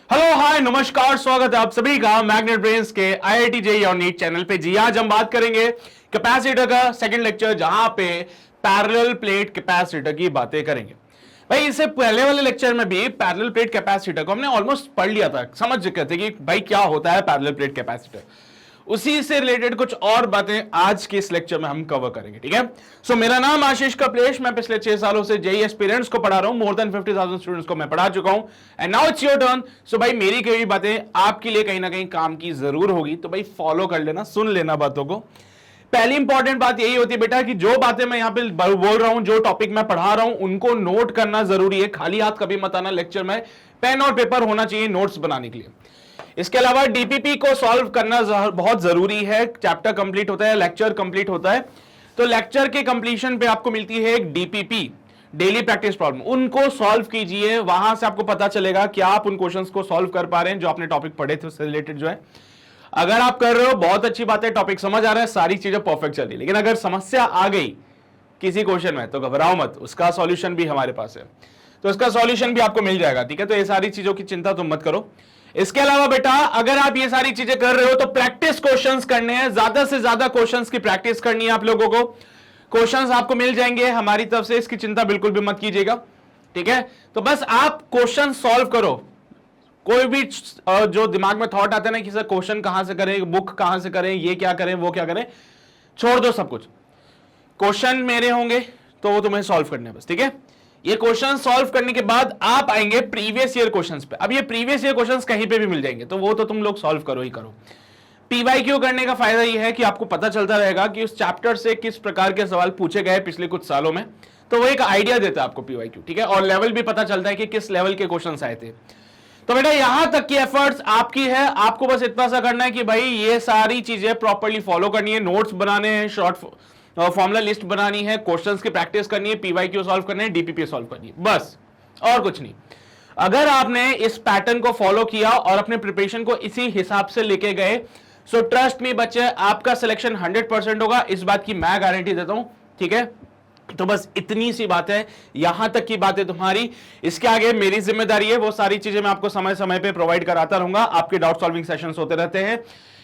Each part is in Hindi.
हेलो हाय नमस्कार, स्वागत है आप सभी का मैग्नेट ब्रेन्स के IIT JEE और नीट चैनल पे। जी आज हम बात करेंगे कैपेसिटर का सेकंड लेक्चर, जहां पे पैरेलल प्लेट कैपेसिटर की बातें करेंगे। भाई इससे पहले वाले लेक्चर में भी पैरेलल प्लेट कैपेसिटर को हमने ऑलमोस्ट पढ़ लिया था, समझ चुके थे कि भाई क्या होता है पैरेलल प्लेट कैपेसिटर। उसी से रिलेटेड कुछ और बातें आज के इस लेक्चर में हम कवर करेंगे, ठीक है। सो मेरा नाम आशीष कपलेश, मैं पिछले 6 सालों से जेईई एस्पिरेंट्स को पढ़ा रहा हूं। मोर देन 50,000 स्टूडेंट्स को मैं पढ़ा चुका हूं and now it's your turn. So भाई मेरी कई बातें आपके लिए कहीं ना कहीं काम की जरूर होगी, तो भाई फॉलो कर लेना, सुन लेना बातों को। पहली इंपॉर्टेंट बात यही होती है बेटा कि जो बातें मैं यहां पे बोल रहा हूं, जो टॉपिक मैं पढ़ा रहा हूं, उनको नोट करना जरूरी है। खाली हाथ कभी मत आना लेक्चर में, पेन और पेपर होना चाहिए नोट्स बनाने के लिए। इसके अलावा डीपीपी को सॉल्व करना बहुत जरूरी है। चैप्टर कंप्लीट होता है, लेक्चर कंप्लीट होता है, तो लेक्चर के कंप्लीशन पे आपको मिलती है एक डीपीपी, डेली प्रैक्टिस प्रॉब्लम। उनको सॉल्व कीजिए, वहां से आपको पता चलेगा कि आप उन क्वेश्चंस को सॉल्व कर पा रहे हैं जो आपने टॉपिक पढ़े थे उससे रिलेटेड जो है। अगर आप कर रहे हो बहुत अच्छी बात है, टॉपिक समझ आ रहा है, सारी चीजें परफेक्ट चल रही है। लेकिन अगर समस्या आ गई किसी क्वेश्चन में तो घबराओ मत, उसका सॉल्यूशन भी हमारे पास है, तो उसका सॉल्यूशन भी आपको मिल जाएगा, ठीक है। तो ये सारी चीजों की चिंता तुम मत करो। इसके अलावा बेटा अगर आप ये सारी चीजें कर रहे हो तो प्रैक्टिस क्वेश्चंस करने हैं, ज्यादा से ज्यादा क्वेश्चंस की प्रैक्टिस करनी है आप लोगों को। क्वेश्चंस आपको मिल जाएंगे हमारी तरफ से, इसकी चिंता बिल्कुल भी मत कीजिएगा, ठीक है। तो बस आप क्वेश्चन सॉल्व करो। कोई भी जो दिमाग में थॉट आता है ना कि सर क्वेश्चन कहां से करें, बुक कहां से करें, ये क्या करें, वो क्या करें, छोड़ दो सब कुछ। क्वेश्चन मेरे होंगे तो वो तुम्हें सॉल्व करने हैं बस, ठीक है। ये क्वेश्चन सॉल्व करने के बाद आप आएंगे प्रीवियस ईयर क्वेश्चंस पे। अब ये प्रीवियस ईयर क्वेश्चंस कहीं पे भी मिल जाएंगे, तो वो तो तुम लोग सॉल्व करो ही करो। पीवाईक्यू करने का फायदा ये है कि आपको पता चलता रहेगा कि उस चैप्टर से किस प्रकार के सवाल पूछे गए पिछले कुछ सालों में, तो वो एक आइडिया देता है आपको पीवाईक्यू, ठीक है। और लेवल भी पता चलता है कि किस लेवल के क्वेश्चन आए थे। तो बेटा यहां तक की एफर्ट्स आपकी है, आपको बस इतना सा करना है कि भाई ये सारी चीजें प्रॉपर्ली फॉलो करनी है, नोट्स बनाने हैं, शॉर्ट फॉर्मूला लिस्ट बनानी है, क्वेश्चंस की प्रैक्टिस करनी है, पीवाईक्यू सॉल्व करने हैं, डीपीपी सॉल्व करनी है, बस और कुछ नहीं। अगर आपने इस पैटर्न को फॉलो किया और अपने प्रिपरेशन को इसी हिसाब से लेके गए, सो ट्रस्ट मी बच्चे, आपका सिलेक्शन 100% होगा, इस बात की मैं गारंटी देता हूं, ठीक है। तो बस इतनी सी बात है, यहां तक की बात है तुम्हारी। इसके आगे मेरी जिम्मेदारी है, वो सारी चीजें मैं आपको समय समय पे प्रोवाइड कराता रहूंगा। आपके डाउट सॉल्विंग सेशंस होते रहते हैं।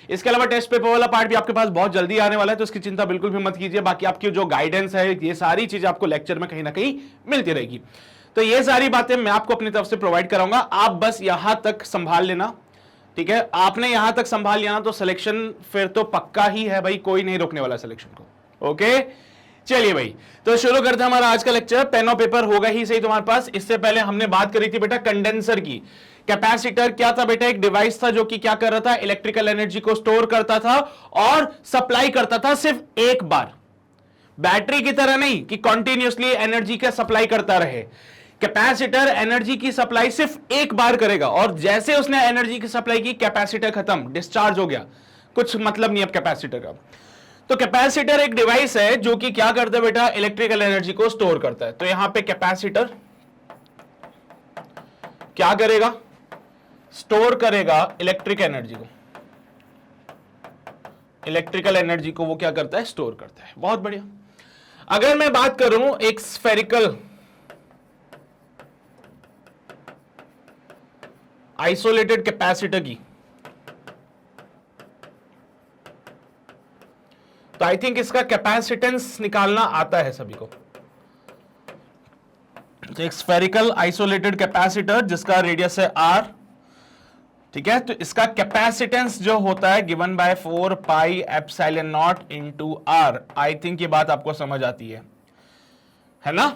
इसके अलावा टेस्ट पेपर वाला पार्ट भी आपके पास बहुत जल्दी आने वाला है, तो इसकी चिंता बिल्कुल भी मत कीजिए। बाकी आपकी जो गाइडेंस है, ये सारी चीजें आपको लेक्चर में कहीं ना कहीं मिलती रहेगी। तो ये सारी बातें मैं आपको अपनी तरफ से प्रोवाइड कराऊंगा, आप बस यहां तक संभाल लेना, ठीक है। आपने यहां तक संभाल लिया ना तो सिलेक्शन फिर तो पक्का ही है भाई, कोई नहीं रोकने वाला सिलेक्शन को, ओके। चलिए भाई, तो शुरू करते हैं हमारा आज का लेक्चर। पेन और पेपर होगा ही सही तुम्हारे पास। इससे पहले हमने बात करी थी बेटा कंडेंसर की। कैपेसिटर क्या था बेटा? एक डिवाइस था जो कि क्या कर रहा था, इलेक्ट्रिकल एनर्जी को स्टोर करता था और सप्लाई करता था सिर्फ एक बार। बैटरी की तरह नहीं कि कंटिन्यूअसली एनर्जी का सप्लाई करता रहे। कैपेसिटर एनर्जी की सप्लाई सिर्फ एक बार करेगा, और जैसे उसने एनर्जी की सप्लाई की, कैपेसिटर खत्म, डिस्चार्ज हो गया, कुछ मतलब नहीं अब कैपेसिटर का। तो कैपेसिटर एक डिवाइस है जो कि क्या करता है बेटा, इलेक्ट्रिकल एनर्जी को स्टोर करता है। तो यहां पे कैपेसिटर क्या करेगा, स्टोर करेगा इलेक्ट्रिक एनर्जी को। इलेक्ट्रिकल एनर्जी को वो क्या करता है, स्टोर करता है। बहुत बढ़िया। अगर मैं बात करूं एक स्फेरिकल आइसोलेटेड कैपेसिटर की, तो आई थिंक इसका कैपेसिटेंस निकालना आता है सभी को। तो एक स्फेरिकल आइसोलेटेड कैपेसिटर जिसका रेडियस है r, ठीक है। तो इसका कैपेसिटेंस जो होता है given by 4 pi epsilon not into r। I think ये बात आपको समझ आती है ना।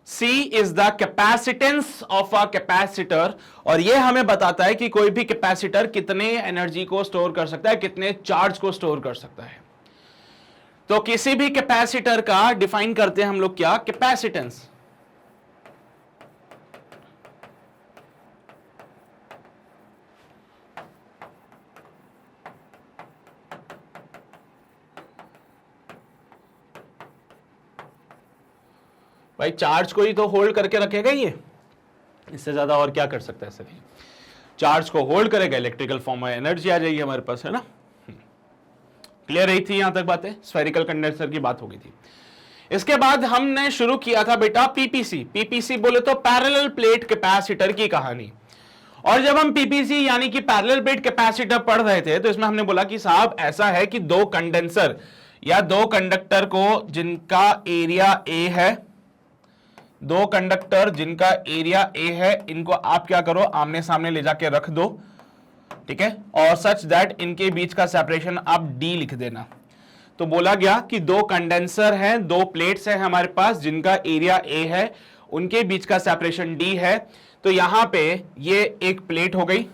C is the capacitance of a capacitor, और ये हमें बताता है कि कोई भी कैपेसिटर कितने एनर्जी को स्टोर कर सकता है, कितने चार्ज को स्टोर कर सकता है। तो किसी भी कैपेसिटर का डिफाइन करते हैं हम लोग क्या, कैपेसिटेंस। भाई चार्ज को ही तो होल्ड करके रखेगा ये, इससे ज्यादा और क्या कर सकता है सर। चार्ज को होल्ड करेगा, इलेक्ट्रिकल फॉर्म में एनर्जी आ जाएगी हमारे पास, है ना। क्लियर रही थी यहां तक बातें, स्फेरिकल कंडेंसर की बात हो गई थी। इसके बाद हमने शुरू किया था बेटा पीपीसी। पीपीसी बोले तो पैरेलल प्लेट कैपेसिटर की कहानी। और जब हम पीपीसी यानी कि पैरेलल प्लेट कैपेसिटर पढ़ रहे थे तो इसमें हमने बोला कि साहब ऐसा है कि दो कंडेंसर या दो कंडक्टर को जिनका एरिया ए है, दो कंडक्टर जिनका एरिया ए है, इनको आप क्या करो, आमने सामने ले जाके रख दो, ठीक है, और सच दैट इनके बीच का सेपरेशन आप डी लिख देना। तो बोला गया कि दो कंडेंसर हैं, दो प्लेट्स हैं हमारे पास जिनका एरिया ए है, उनके बीच का सेपरेशन डी है। तो यहां पे ये एक प्लेट हो गई,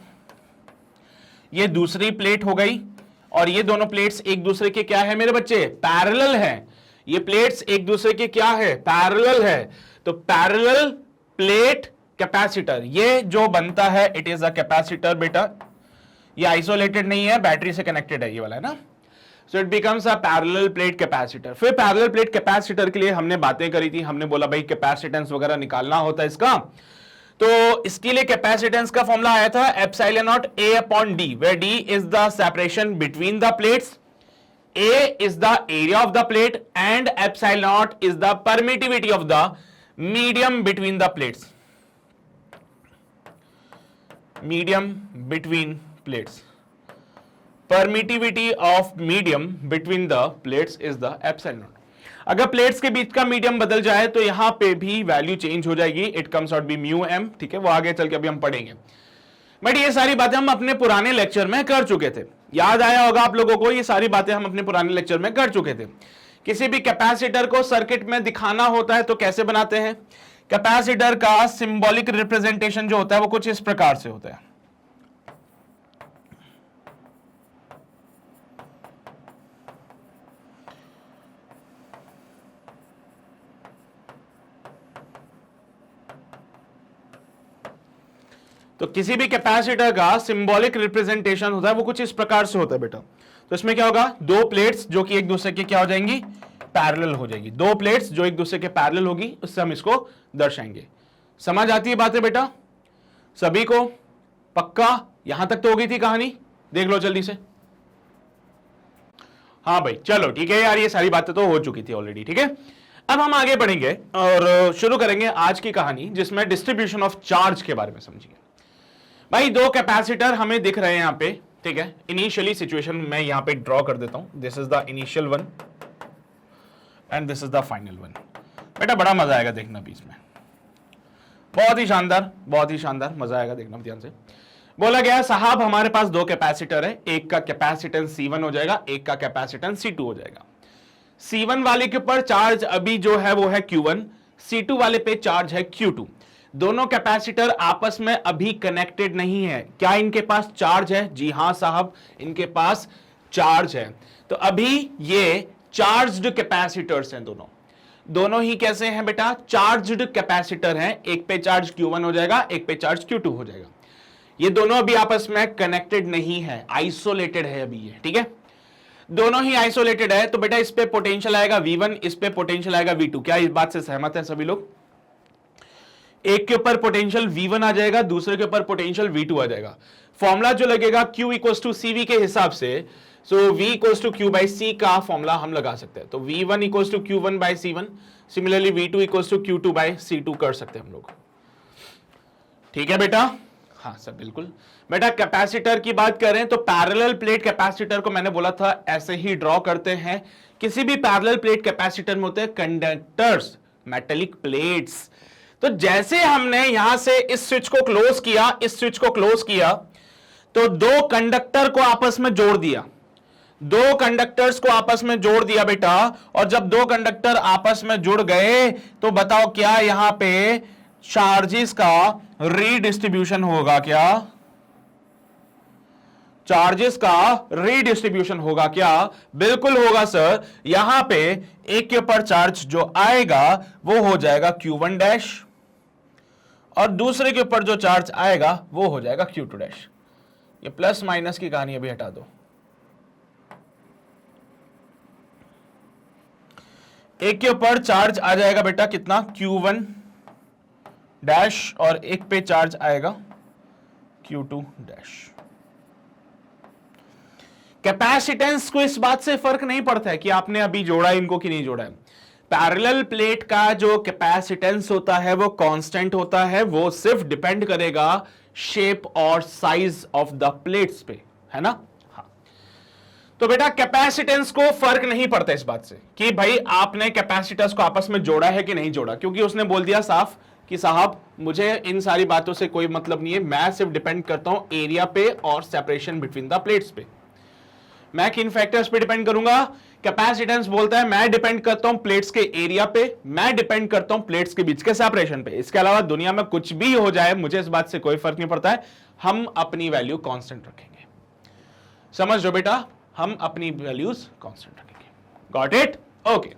ये दूसरी प्लेट हो गई, और ये दोनों प्लेट्स एक दूसरे के क्या है मेरे बच्चे, पैरेलल है। ये प्लेट्स एक दूसरे के क्या है, पैरेलल है। तो पैरेलल प्लेट कैपेसिटर ये जो बनता है, इट इज अ कैपेसिटर बेटा। ये आइसोलेटेड नहीं है, बैटरी से कनेक्टेड है, ये वाला है ना। So it becomes a parallel plate capacitor. फिर पैरेलल प्लेट कैपेसिटर के लिए हमने बातें करी थी, हमने बोला भाई कैपेसिटेंस वगैरह निकालना होता है इसका। तो इसके लिए कैपेसिटेंस का फॉर्मूला आया था epsilon not A upon D, where D is the separation between the plates, A is the area of the plate, and epsilon naught is the permittivity of the medium between the plates, medium between plates, permittivity of medium between the plates is the epsilon naught. अगर प्लेट्स के बीच का मीडियम बदल जाए तो यहां पे भी वैल्यू चेंज हो जाएगी, it comes out B mu M, ठीक है, वो आगे चल के अभी हम पढ़ेंगे। बट ये सारी बातें हम अपने पुराने लेक्चर में कर चुके थे, याद आया होगा आप लोगों को, ये सारी बातें हम अपने पुराने लेक्चर में कर चुके थे। किसी भी कैपेसिटर को सर्किट में दिखाना होता है तो कैसे बनाते हैं, कैपेसिटर का सिंबॉलिक रिप्रेजेंटेशन जो होता है वो कुछ इस प्रकार से होता है। तो किसी भी कैपेसिटर का सिंबॉलिक रिप्रेजेंटेशन होता है वो कुछ इस प्रकार से होता है बेटा। तो इसमें क्या होगा, दो प्लेट्स जो कि एक दूसरे के क्या हो जाएंगी, पैरेलल हो जाएगी, दो प्लेट्स जो एक दूसरे के पैरेलल होगी, उससे हम इसको दर्शाएंगे। समझ आती है बातें बेटा सभी को, पक्का? यहां तक तो हो गई थी कहानी, देख लो जल्दी से। हाँ भाई चलो ठीक है यार, ये सारी बातें तो हो चुकी थी ऑलरेडी, ठीक है। अब हम आगे बढ़ेंगे और शुरू करेंगे आज की कहानी, जिसमें डिस्ट्रीब्यूशन ऑफ चार्ज के बारे में समझिए। भाई दो कैपेसिटर हमें दिख रहे हैं यहां पे, ठीक है। इनिशियली सिचुएशन मैं यहां पे ड्रॉ कर देता हूं, this is the initial one and this is the final one. बेटा बड़ा मजा आएगा देखना बीच में, बहुत ही शानदार, बहुत ही शानदार मजा आएगा देखना ध्यान से। बोला गया साहब हमारे पास दो कैपेसिटर है, एक का कैपेसिटेंस C1 हो जाएगा, एक का कैपेसिटेंस C2 हो जाएगा। C1 वाले के ऊपर चार्ज अभी जो है वो है Q1, C2 वाले पे चार्ज है Q2। दोनों कैपेसिटर आपस में अभी कनेक्टेड नहीं है। क्या इनके पास चार्ज है? जी हां साहब, इनके पास चार्ज है। तो अभी ये चार्ज्ड कैपेसिटर्स हैं दोनों, दोनों ही कैसे हैं बेटा? चार्ज्ड कैपेसिटर हैं। एक पे चार्ज Q1 हो जाएगा, एक पे चार्ज Q2 हो जाएगा। ये दोनों अभी आपस में कनेक्टेड नहीं है, आइसोलेटेड है अभी ये, ठीक है, दोनों ही आइसोलेटेड है। तो बेटा इस पे पोटेंशियल आएगा V1, इस पे पोटेंशियल आएगा V2। क्या इस बात से सहमत है सभी लोग? एक के ऊपर पोटेंशियल V1 आ जाएगा, दूसरे के ऊपर पोटेंशियल V2 आ जाएगा। फॉर्मूला जो लगेगा Q इक्वल्स टू CV के हिसाब से, so V equals to Q by C का फॉर्मूला हम लगा सकते हैं। तो V1 equals to Q1 by C1, similarly V2 equals to Q2 by C2 कर सकते हैं हम लोग, ठीक है बेटा? हाँ सर बिल्कुल। बेटा कैपेसिटर की बात करें तो पैरेलल प्लेट कैपेसिटर को मैंने बोला था ऐसे ही ड्रॉ करते हैं। किसी भी पैरेलल प्लेट कैपेसिटर में होते हैं कंडक्टर्स, मेटेलिक प्लेट्स। तो जैसे हमने यहां से इस स्विच को क्लोज किया, इस स्विच को क्लोज किया, तो दो कंडक्टर को आपस में जोड़ दिया, दो कंडक्टर्स को आपस में जोड़ दिया बेटा। और जब दो कंडक्टर आपस में जुड़ गए तो बताओ क्या यहां पे चार्जेस का रीडिस्ट्रीब्यूशन होगा? क्या चार्जेस का रीडिस्ट्रीब्यूशन होगा क्या? बिल्कुल होगा सर। यहां पे एक के ऊपर चार्ज जो आएगा वो हो जाएगा Q1 डैश, और दूसरे के ऊपर जो चार्ज आएगा वो हो जाएगा Q2 डैश। ये प्लस माइनस की कहानी अभी हटा दो। एक के ऊपर चार्ज आ जाएगा बेटा कितना? Q1 डैश, और एक पे चार्ज आएगा Q2 डैश। कैपेसिटेंस को इस बात से फर्क नहीं पड़ता है कि आपने अभी जोड़ा इनको कि नहीं जोड़ा है। पैरेलल प्लेट का जो कैपेसिटेंस होता है वो कांस्टेंट होता है, वो सिर्फ डिपेंड करेगा शेप और साइज ऑफ द प्लेट्स पे, है ना। हाँ, तो बेटा कैपेसिटेंस को फर्क नहीं पड़ता इस बात से कि भाई आपने कैपेसिटर्स को आपस में जोड़ा है कि नहीं जोड़ा, क्योंकि उसने बोल दिया साफ कि साहब मुझे इन सारी बातों से कोई मतलब नहीं है, मैं सिर्फ डिपेंड करता हूं एरिया पे और सेपरेशन बिटवीन द प्लेट्स पे। मैं किन फैक्टर्स पे डिपेंड करूंगा? कैपेसिटेंस बोलता है मैं डिपेंड करता हूं प्लेट्स के एरिया पे, मैं डिपेंड करता हूं प्लेट्स के बीच के सेपरेशन पे। इसके अलावा दुनिया में कुछ भी हो जाए मुझे इस बात से कोई फर्क नहीं पड़ता है, हम अपनी वैल्यू कांस्टेंट रखेंगे। समझ लो बेटा, हम अपनी वैल्यूज कांस्टेंट रखेंगे। Got it? ओके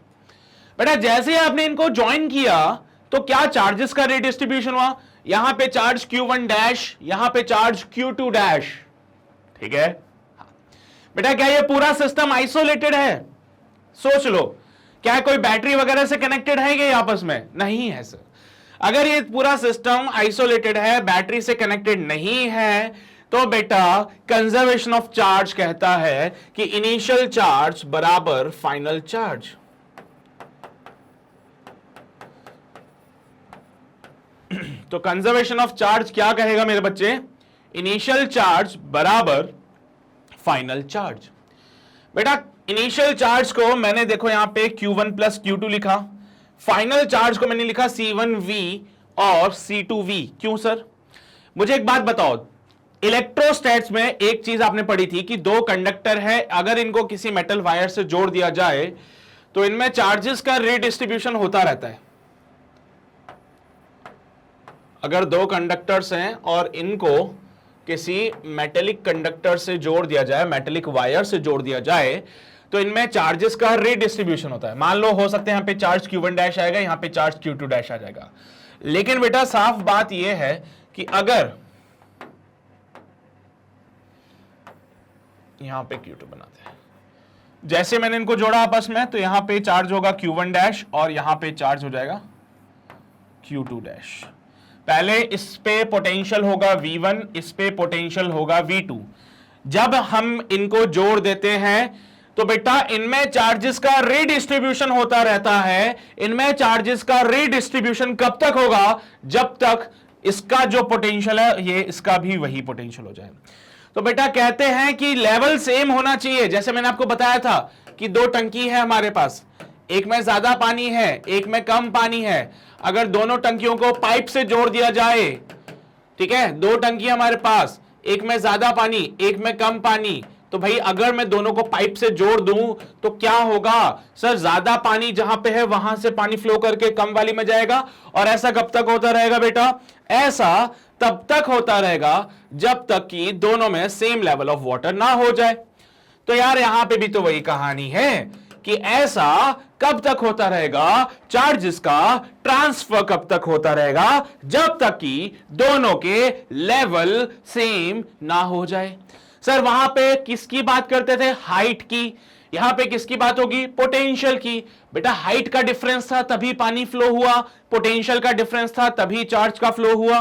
बेटा, जैसे ही आपने इनको ज्वाइन किया तो क्या चार्जेस का रीडिस्ट्रीब्यूशन हुआ? यहां पे चार्ज Q1 डैश, यहां पे चार्ज Q2 डैश, ठीक है। बेटा क्या ये पूरा सिस्टम आइसोलेटेड है? सोच लो, क्या कोई बैटरी वगैरह से कनेक्टेड है क्या आपस में? नहीं है सर। अगर ये पूरा सिस्टम आइसोलेटेड है, बैटरी से कनेक्टेड नहीं है, तो बेटा कंजर्वेशन ऑफ चार्ज कहता है कि इनिशियल चार्ज बराबर फाइनल चार्ज। तो कंजर्वेशन ऑफ चार्ज क्या कहेगा मेरे बच्चे? इनिशियल चार्ज बराबर फाइनल चार्ज। बेटा इनिशियल चार्ज को मैंने देखो यहां पे Q1 प्लस Q2 लिखा, फाइनल चार्ज को मैंने लिखा C1V और C2V। क्यों सर? मुझे एक बात बताओ, इलेक्ट्रोस्टैट्स में एक चीज आपने पढ़ी थी कि दो कंडक्टर है, अगर इनको किसी मेटल वायर से जोड़ दिया जाए तो इनमें चार्जेस का रीडिस्ट्रीब्यूशन होता रहता है। अगर दो कंडक्टर्स हैं और इनको किसी मेटेलिक कंडक्टर से जोड़ दिया जाए, मेटेलिक वायर से जोड़ दिया जाए, तो इनमें चार्जेस का रीडिस्ट्रीब्यूशन होता है। मान लो हो सकते हैं यहां पे चार्ज Q1 डैश आएगा, यहां पे चार्ज Q2 डैश आ जाएगा। लेकिन बेटा साफ बात यह है कि अगर यहां पे Q2 बनाते हैं, जैसे मैंने इनको जोड़ा आपस में, तो यहां पे चार्ज होगा Q1 डैश और यहां पे चार्ज हो जाएगा Q2 डैश। पहले इस पे पोटेंशियल होगा V1, इस पे पोटेंशियल होगा V2। जब हम इनको जोड़ देते हैं तो बेटा इनमें चार्जेस का रीडिस्ट्रीब्यूशन होता रहता है। इनमें चार्जेस का रीडिस्ट्रीब्यूशन कब तक होगा? जब तक इसका जो पोटेंशियल है ये इसका भी वही पोटेंशियल हो जाए। तो बेटा कहते हैं कि लेवल सेम होना चाहिए। जैसे मैंने आपको बताया था कि दो टंकी है हमारे पास, एक में ज्यादा पानी है, एक में कम पानी है। अगर दोनों टंकियों को पाइप से जोड़ दिया जाए, ठीक है, दो टंकी हमारे पास, एक में ज्यादा पानी, एक में कम पानी, तो भाई अगर मैं दोनों को पाइप से जोड़ दूं तो क्या होगा? सर ज्यादा पानी जहां पे है वहां से पानी फ्लो करके कम वाली में जाएगा। और ऐसा कब तक होता रहेगा बेटा? ऐसा तब तक होता रहेगा जब तक कि दोनों में सेम लेवल ऑफ वाटर ना हो जाए। तो यार यहां पे भी तो वही कहानी है कि ऐसा कब तक होता रहेगा? चार्जेस का ट्रांसफर कब तक होता रहेगा? जब तक कि दोनों के लेवल सेम ना हो जाए। सर वहां पे किसकी बात करते थे? हाइट की। यहां पे किसकी बात होगी? पोटेंशियल की। बेटा हाइट का डिफरेंस था तभी पानी फ्लो हुआ, पोटेंशियल का डिफरेंस था तभी चार्ज का फ्लो हुआ।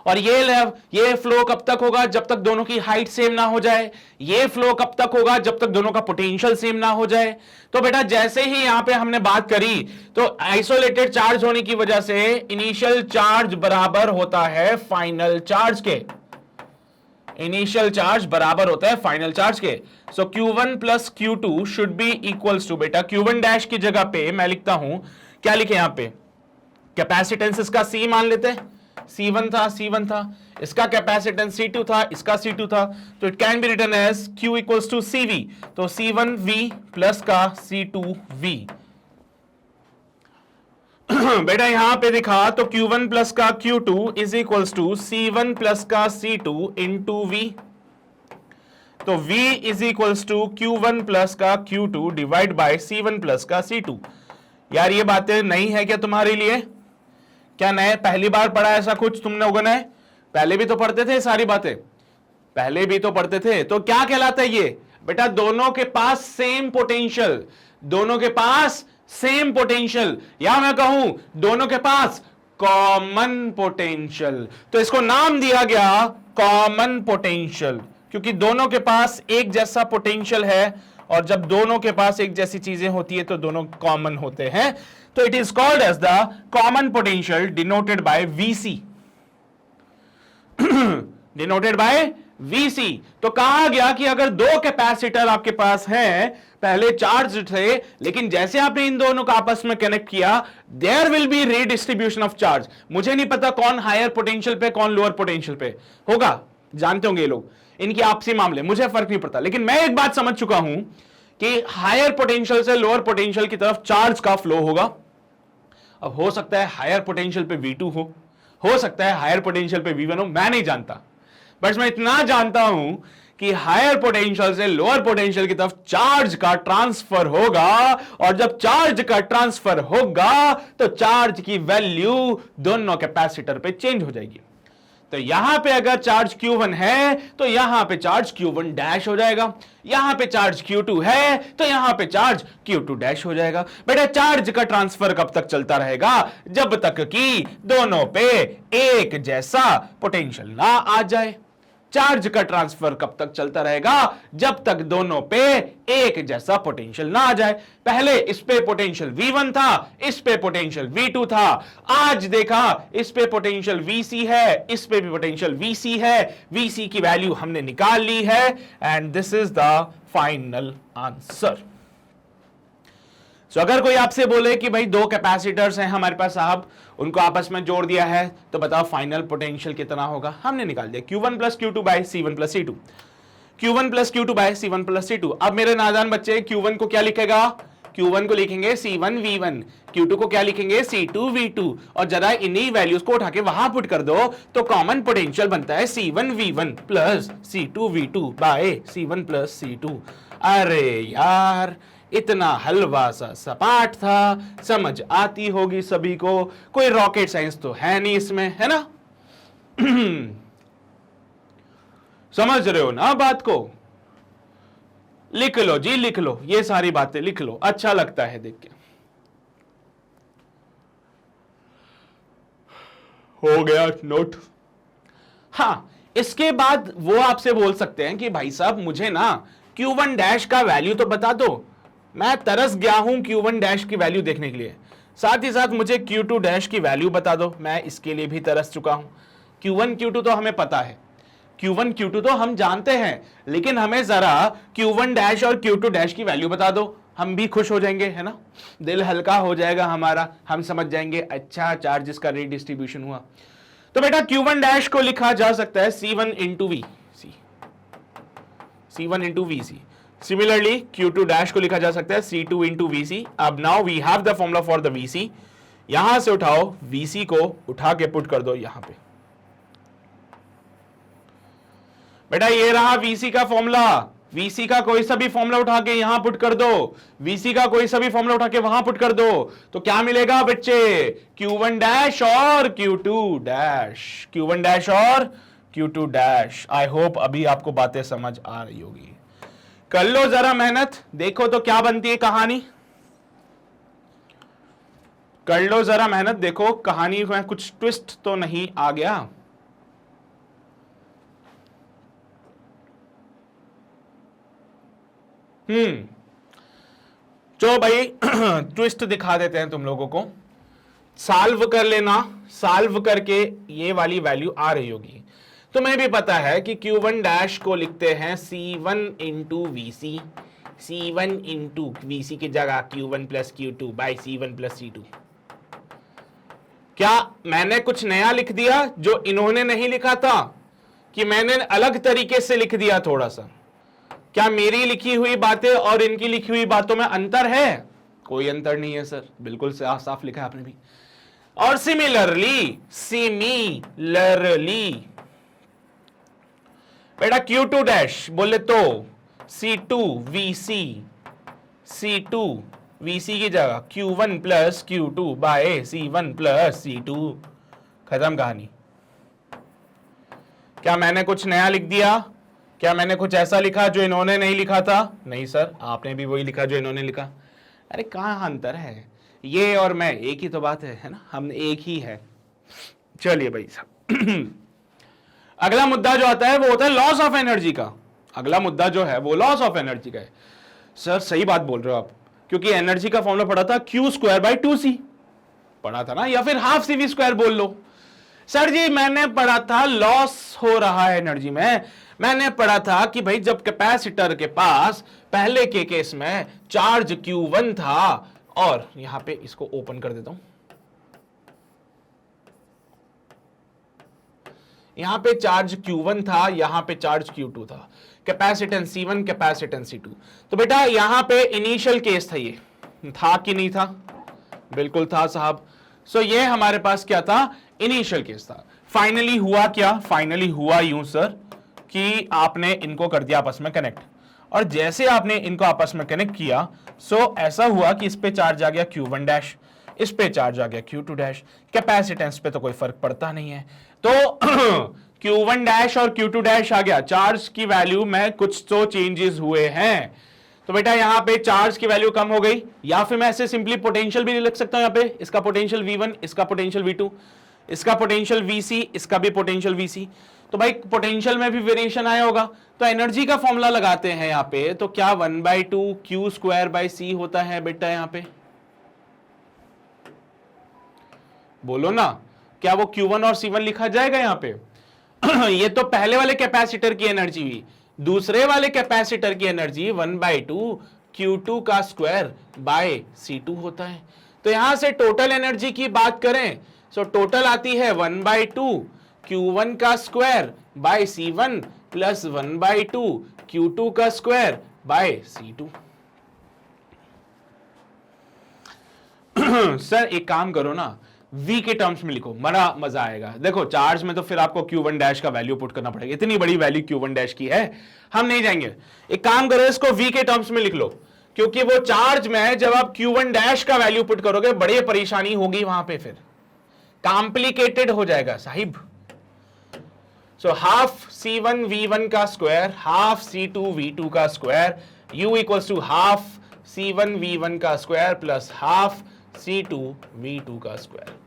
और ये फ्लो कब तक होगा? जब तक दोनों की हाइट सेम ना हो जाए। ये फ्लो कब तक होगा? जब तक दोनों का पोटेंशियल सेम ना हो जाए। तो बेटा जैसे ही यहां पे हमने बात करी तो आइसोलेटेड चार्ज होने की वजह से इनिशियल चार्ज बराबर होता है फाइनल चार्ज के। इनिशियल चार्ज बराबर होता है फाइनल चार्ज के। So Q1 plus Q2 should be equals to, बेटा Q1 डैश की जगह पे मैं लिखता हूं, क्या लिखे यहां पे? कैपेसिटेंस इसका C मान लेते हैं, C1 था, इसका कैपेसिटेंस C2 था, इसका C2 था, तो it can be written as Q equals to CV। तो C1V प्लस का C2V। बेटा यहां पे दिखा तो Q1 प्लस का Q2 is equals to C1 plus का C2 इंटू V। तो V is equals to Q1 plus का Q2 divide by C1 plus का C2। यार ये बातें नहीं है क्या तुम्हारे लिए? क्या नए पहली बार पढ़ा ऐसा कुछ तुमने लोगों ने? पहले भी तो पढ़ते थे सारी बातें, पहले भी तो पढ़ते थे। तो क्या कहलाता है ये? बेटा दोनों के पास सेम पोटेंशियल, दोनों के पास सेम पोटेंशियल, या मैं कहूं दोनों के पास कॉमन पोटेंशियल। तो इसको नाम दिया गया कॉमन पोटेंशियल, क्योंकि दोनों के पास एक जैसा पोटेंशियल है, और जब दोनों के पास एक जैसी चीजें होती है तो दोनों कॉमन होते हैं। तो it is called as the common potential denoted by VC। Denoted by Vc। तो कहा गया कि अगर दो कैपेसिटर आपके पास हैं, पहले चार्ज थे, लेकिन जैसे आपने इन दोनों को आपस में कनेक्ट किया, there will be redistribution of charge. मुझे नहीं पता कौन हायर पोटेंशियल पे कौन लोअर पोटेंशियल पे होगा, जानते होंगे ये लोग, इनकी आपसी मामले, मुझे फर्क नहीं पड़ता। लेकिन मैं एक बात समझ चुका हूं कि हायर पोटेंशियल से लोअर पोटेंशियल की तरफ चार्ज का फ्लो होगा। अब हो सकता है हायर पोटेंशियल पे V2 हो सकता है हायर पोटेंशियल पे V1 हो, मैं नहीं जानता। बस मैं इतना जानता हूं कि हायर पोटेंशियल से लोअर पोटेंशियल की तरफ चार्ज का ट्रांसफर होगा, और जब चार्ज का ट्रांसफर होगा तो चार्ज की वैल्यू दोनों कैपेसिटर पे चेंज हो जाएगी। तो यहां पे अगर चार्ज Q1 है तो यहां पे चार्ज Q1 डैश हो जाएगा, यहां पे चार्ज Q2 है तो यहां पे चार्ज Q2 डैश हो जाएगा। बेटा चार्ज का ट्रांसफर कब तक चलता रहेगा? जब तक कि दोनों पे एक जैसा पोटेंशियल ना आ जाए। चार्ज का ट्रांसफर कब तक चलता रहेगा? जब तक दोनों पे एक जैसा पोटेंशियल ना आ जाए। पहले इस पे पोटेंशियल V1 था, इस पे पोटेंशियल V2 था, आज देखा इस पे पोटेंशियल Vc है, इस पे भी पोटेंशियल Vc है, Vc की वैल्यू हमने निकाल ली है, and this is the final answer. अगर कोई आपसे बोले कि भाई दो कैपेसिटर्स हैं हमारे पास साहब, उनको आपस में जोड़ दिया है, तो बताओ फाइनल पोटेंशियल कितना होगा? हमने निकाल दिया Q1 plus Q2 by C1 plus C2, Q1 plus Q2 by C1 plus C2। अब मेरे नादान बच्चे Q1 को क्या लिखेगा? Q1 को लिखेंगे C1 V1, Q2 को क्या लिखेंगे? C2 V2, और जरा इन्हीं वैल्यूज को उठा के वहां पुट कर दो तो कॉमन पोटेंशियल बनता है C1 V1 plus C2 V2 bye C1 plus C2। अरे यार इतना हलवा सा सपाट था, समझ आती होगी सभी को, कोई रॉकेट साइंस तो है नहीं इसमें, है ना? समझ रहे हो ना बात को? लिख लो जी, लिख लो, ये सारी बातें लिख लो, अच्छा लगता है देख के। हो गया नोट? हाँ, इसके बाद वो आपसे बोल सकते हैं कि भाई साहब मुझे ना Q1 डैश का वैल्यू तो बता दो, मैं तरस गया हूं Q1 डैश की वैल्यू देखने के लिए, साथ ही साथ मुझे Q2 डैश की वैल्यू बता दो, मैं इसके लिए भी तरस चुका हूं। Q1 Q2 तो हमें पता है, Q1 Q2 तो हम जानते हैं, लेकिन हमें जरा Q1 डैश और Q2 डैश की वैल्यू बता दो, हम भी खुश हो जाएंगे, है ना? दिल हल्का हो जाएगा हमारा, हम समझ जाएंगे अच्छा चार्जेस का रीडिस्ट्रीब्यूशन हुआ। तो बेटा Q1 डैश को लिखा जा सकता है C1 into VC, C1 into VC। Similarly Q2 dash को लिखा जा सकता है C2 इंटू VC। अब now we have the formula for the VC, यहां से उठाओ VC को, उठा के पुट कर दो यहां पे। बेटा ये रहा VC का फॉर्मूला, VC का कोई सा भी फॉर्मूला उठा के यहां पुट कर दो, VC का कोई सा भी फॉर्मूला उठा के वहां पुट कर दो, तो क्या मिलेगा बच्चे? Q1 डैश और Q2 डैश, Q1 डैश और Q2 डैश। आई होप अभी आपको बातें समझ आ रही होगी। कर लो जरा मेहनत, देखो तो क्या बनती है कहानी। कर लो जरा मेहनत, देखो कहानी में कुछ ट्विस्ट तो नहीं आ गया। चलो भाई ट्विस्ट दिखा देते हैं तुम लोगों को। सॉल्व कर लेना, सॉल्व करके ये वाली वैल्यू आ रही होगी। तुम्हें भी पता है कि Q1 डैश को लिखते हैं C1 into VC, C1 into VC की जगह Q1 plus Q2 by C1 plus C2। क्या मैंने कुछ नया लिख दिया जो इन्होंने नहीं लिखा था, कि मैंने अलग तरीके से लिख दिया थोड़ा सा? क्या मेरी लिखी हुई बातें और इनकी लिखी हुई बातों में अंतर है? कोई अंतर नहीं है सर, बिल्कुल साफ साफ लिखा है आपने भी। और सिमिलरली बेटा Q2 डैश बोले तो C2 VC, C2 VC की जगह Q1 plus Q2 by C1 plus C2। खत्म कहानी। क्या मैंने कुछ नया लिख दिया? क्या मैंने कुछ ऐसा लिखा जो इन्होंने नहीं लिखा था? नहीं सर, आपने भी वही लिखा जो इन्होंने लिखा। अरे कहाँ अंतर है? ये और मैं एक ही तो बात है ना, हम एक ही है। चलिए भाई साहब अगला मुद्दा जो आता है वो होता है लॉस ऑफ एनर्जी का। अगला मुद्दा जो है वो लॉस ऑफ एनर्जी का है। सर सही बात बोल रहे हो आप, क्योंकि एनर्जी का फॉर्मूला पढ़ा था Q² बाई 2C पढ़ा था ना, या फिर हाफ CV² बोल लो। सर जी मैंने पढ़ा था लॉस हो रहा है एनर्जी में, मैंने पढ़ा था कि भाई जब कैपेसिटर के पास पहले के केस में चार्ज Q1 था, और यहां पे इसको ओपन कर देता हूं, यहां पे चार्ज Q1 था, यहां पे चार्ज Q2 था, कैपेसिटेंस C1 कैपेसिटेंस C2। तो बेटा यहां पे इनिशियल केस था, ये था कि नहीं था? बिल्कुल था साहब। सो ये हमारे पास क्या था? इनिशियल केस था। फाइनली हुआ क्या? फाइनली हुआ यूं सर कि आपने इनको कर दिया आपस में कनेक्ट, और जैसे आपने इनको आपस में कनेक्ट किया सो ऐसा हुआ कि इस पे चार्ज आ गया Q1 डैश, इस पे चार्ज आ गया Q2 डैश, कैपेसिटेंस पे तो कोई फर्क पड़ता नहीं है, तो Q1 डैश और Q2 डैश आ गया, चार्ज की वैल्यू में कुछ तो चेंजेस हुए हैं। तो बेटा यहां पे चार्ज की वैल्यू कम हो गई, या फिर मैं ऐसे सिंपली पोटेंशियल भी लिख सकता हूं, यहां पे इसका पोटेंशियल V1, इसका पोटेंशियल V2, इसका पोटेंशियल Vc, इसका भी पोटेंशियल Vc। तो भाई पोटेंशियल में भी वेरिएशन आया होगा, तो एनर्जी का फॉर्मूला लगाते हैं यहां पे, तो क्या 1/2 Q²/C होता है बेटा? यहां पे बोलो ना, क्या वो Q1 और C1 लिखा जाएगा यहां पे? ये तो पहले वाले कैपेसिटर की एनर्जी हुई, दूसरे वाले कैपेसिटर की एनर्जी 1/2 Q2² C2 होता है। तो यहां से टोटल एनर्जी की बात करें, सो टोटल आती है 1/2 Q1²/C1 प्लस 1/2 Q2²/C2। सर एक काम करो ना, V के टर्म्स में लिखो, बड़ा मजा आएगा। देखो चार्ज में तो फिर आपको Q1 डैश का वैल्यू पुट करना पड़ेगा, इतनी बड़ी वैल्यू Q1 डैश की है, हम नहीं जाएंगे। एक काम करो, इसको V के टर्म्स में लिख लो, क्योंकि वो चार्ज में जब आप Q1 डैश का वैल्यू पुट करोगे बड़ी परेशानी होगी वहां पे, फिर कॉम्प्लिकेटेड हो जाएगा Sahib. So half C1 V1 का स्क्वायर, हाफ C2 V2 का square, U equals to half C1 V1 का square plus half C2 V2 का स्क्वायर।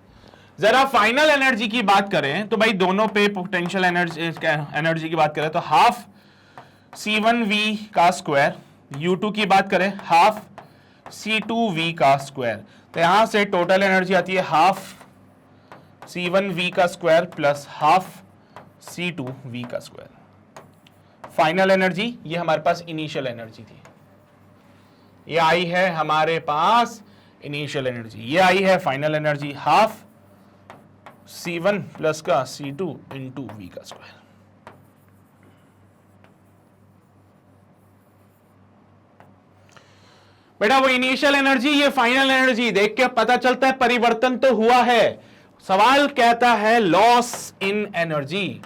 जरा फाइनल एनर्जी की बात करें तो भाई दोनों पे पोटेंशियल एनर्जी की बात करें तो हाफ C1V का स्क्वायर, U2 की बात करें हाफ C2V का स्क्वायर, तो यहां से टोटल एनर्जी आती है हाफ C1V का स्क्वायर प्लस हाफ C2V का स्क्वायर। फाइनल एनर्जी ये हमारे पास इनिशियल एनर्जी थी, ये आई है हमारे पास इनिशियल एनर्जी, ये आई है final energy half C1 plus का C2 इंटू V का स्क्वायर। बेटा वो इनिशियल एनर्जी, ये फाइनल एनर्जी, देख के पता चलता है परिवर्तन तो हुआ है। सवाल कहता है लॉस इन एनर्जी।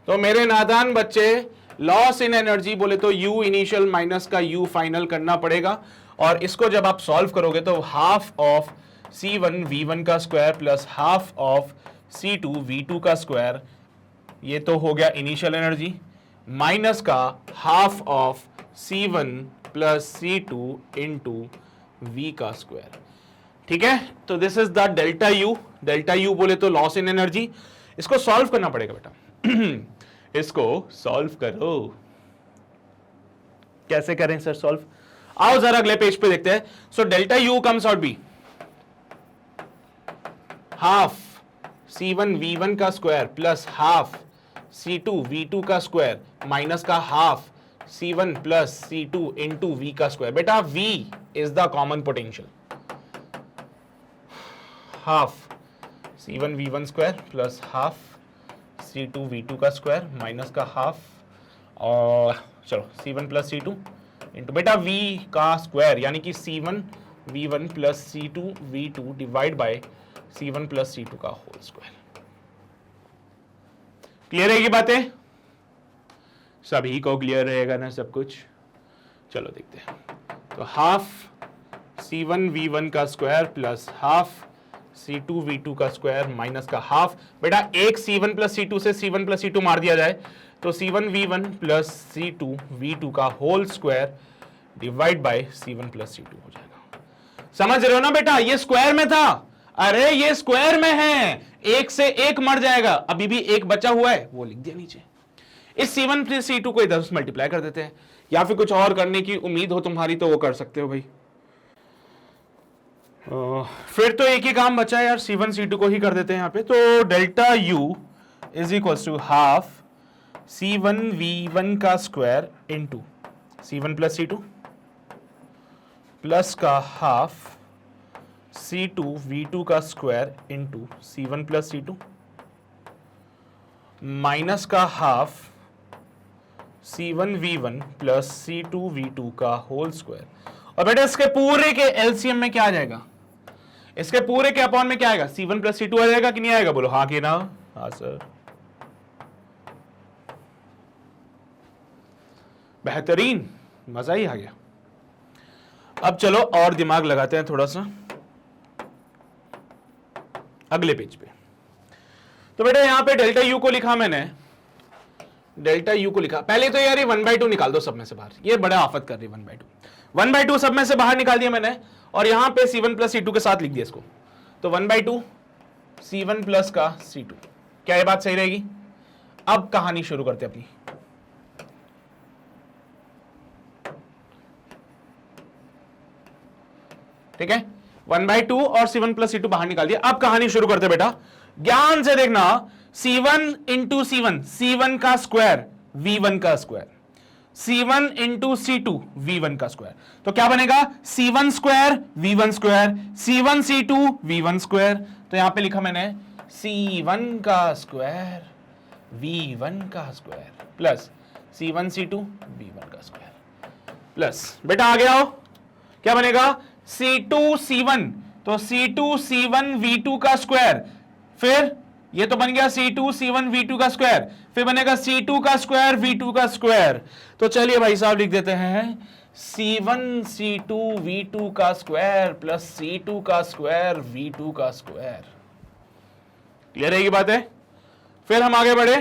तो मेरे नादान बच्चे, लॉस इन एनर्जी बोले तो U इनिशियल माइनस का U फाइनल करना पड़ेगा, और इसको जब आप सॉल्व करोगे तो हाफ ऑफ C1 V1 का square plus half of C2 V2 का स्क्वायर, ये तो हो गया इनिशियल एनर्जी, माइनस का half of C1 plus C2 into V का स्क्वायर। ठीक है, तो this is the delta U। Delta U बोले तो लॉस इन एनर्जी। इसको सॉल्व करना पड़ेगा बेटा। इसको सॉल्व करो, कैसे करें सर सॉल्व? आओ जरा अगले पेज पे देखते हैं। So delta U comes out be half C1 V1 का square plus half C2 V2 का स्क्वायर माइनस का half C1 plus C2 into V का स्क्वायर। बेटा V is the common potential, half C1 V1 square plus half C2 V2 का स्क्वायर माइनस का हाफ, और चलो C1 प्लस C2 इंटू बेटा V का स्क्वायर, यानी कि C1 V1 plus C2 V2 divide by C1 plus C2 का होल स्क्वायर। क्लियर है ये बातें? सभी को क्लियर रहेगा ना सब कुछ? चलो देखते हैं। तो हाफ C1 V1 का square plus half C2 V2 का स्क्वायर माइनस का हाफ, बेटा एक C1 प्लस C2 से C1 प्लस C2 मार दिया जाए तो C1 V1 plus C2 V2 का whole square divide by C1 plus C2 हो जाएगा। समझ रहे हो ना बेटा? ये स्क्वायर में था, अरे ये स्क्वायर में है, एक से एक मर जाएगा, अभी भी एक बचा हुआ है वो लिख दिया नीचे। इस C1 प्लस C2 को इधर से मल्टीप्लाई कर देते हैं, या फिर कुछ और करने की उम्मीद हो तुम्हारी तो वो कर सकते हो भाई। फिर तो एक ही काम बचा है यार, C1 C2 को ही कर देते हैं यहाँ पे। तो delta U is equal to half C1 V1 का square into C1 plus C2 plus का हाफ C2 V2 का square into C1 plus C2 minus का half C1 V1 plus C2 V2 का होल स्क्वायर। और बेटा इसके पूरे के एलसीएम में क्या आ जाएगा, इसके पूरे के अपॉन में क्या आएगा, C1 प्लस C2 आ जाएगा कि नहीं आएगा, बोलो हाँ कि ना। हाँ सर, बेहतरीन, मजा ही आ गया। अब चलो और दिमाग लगाते हैं थोड़ा सा अगले पेज पे। तो बेटा यहां पे डेल्टा यू को लिखा मैंने, डेल्टा यू को लिखा पहले तो यार ये 1/2 निकाल दो सब में से बाहर, ये बड़ा आफत कर रही है 1/2 सब में से बाहर निकाल दिया मैंने, और यहां पे C1 प्लस C2 के साथ लिख दिया इसको। तो 1/2 C1 प्लस का C2, क्या ये बात सही रहेगी? अब कहानी शुरू करते अपनी। ठीक है, 1/2 और C1 प्लस C2 बाहर निकाल दिया। अब कहानी शुरू करते बेटा, ध्यान से देखना। C1 इंटू C1 का स्क्वायर V1 का square, C1 into C2 V1 का स्क्वायर। तो क्या बनेगा, C1 square V1 square, C1 C2 V1 square. तो यहां पे लिखा मैंने C1 का स्क्वायर V1 का square plus C1 C2 V1 का स्क्वायर प्लस, बेटा आगे आओ, क्या बनेगा C2 C1, तो C2 C1 V2 का स्क्वायर, फिर ये तो बन गया C2 C1 V2 का स्क्वायर, फिर बनेगा C2 का स्क्वायर V2 का स्क्वायर। तो चलिए भाई साहब लिख देते हैं C1 C2 V2 का स्क्वायर प्लस C2 का स्क्वायर V2 का स्क्वायर। क्लियर है ये बात है? फिर हम आगे बढ़े,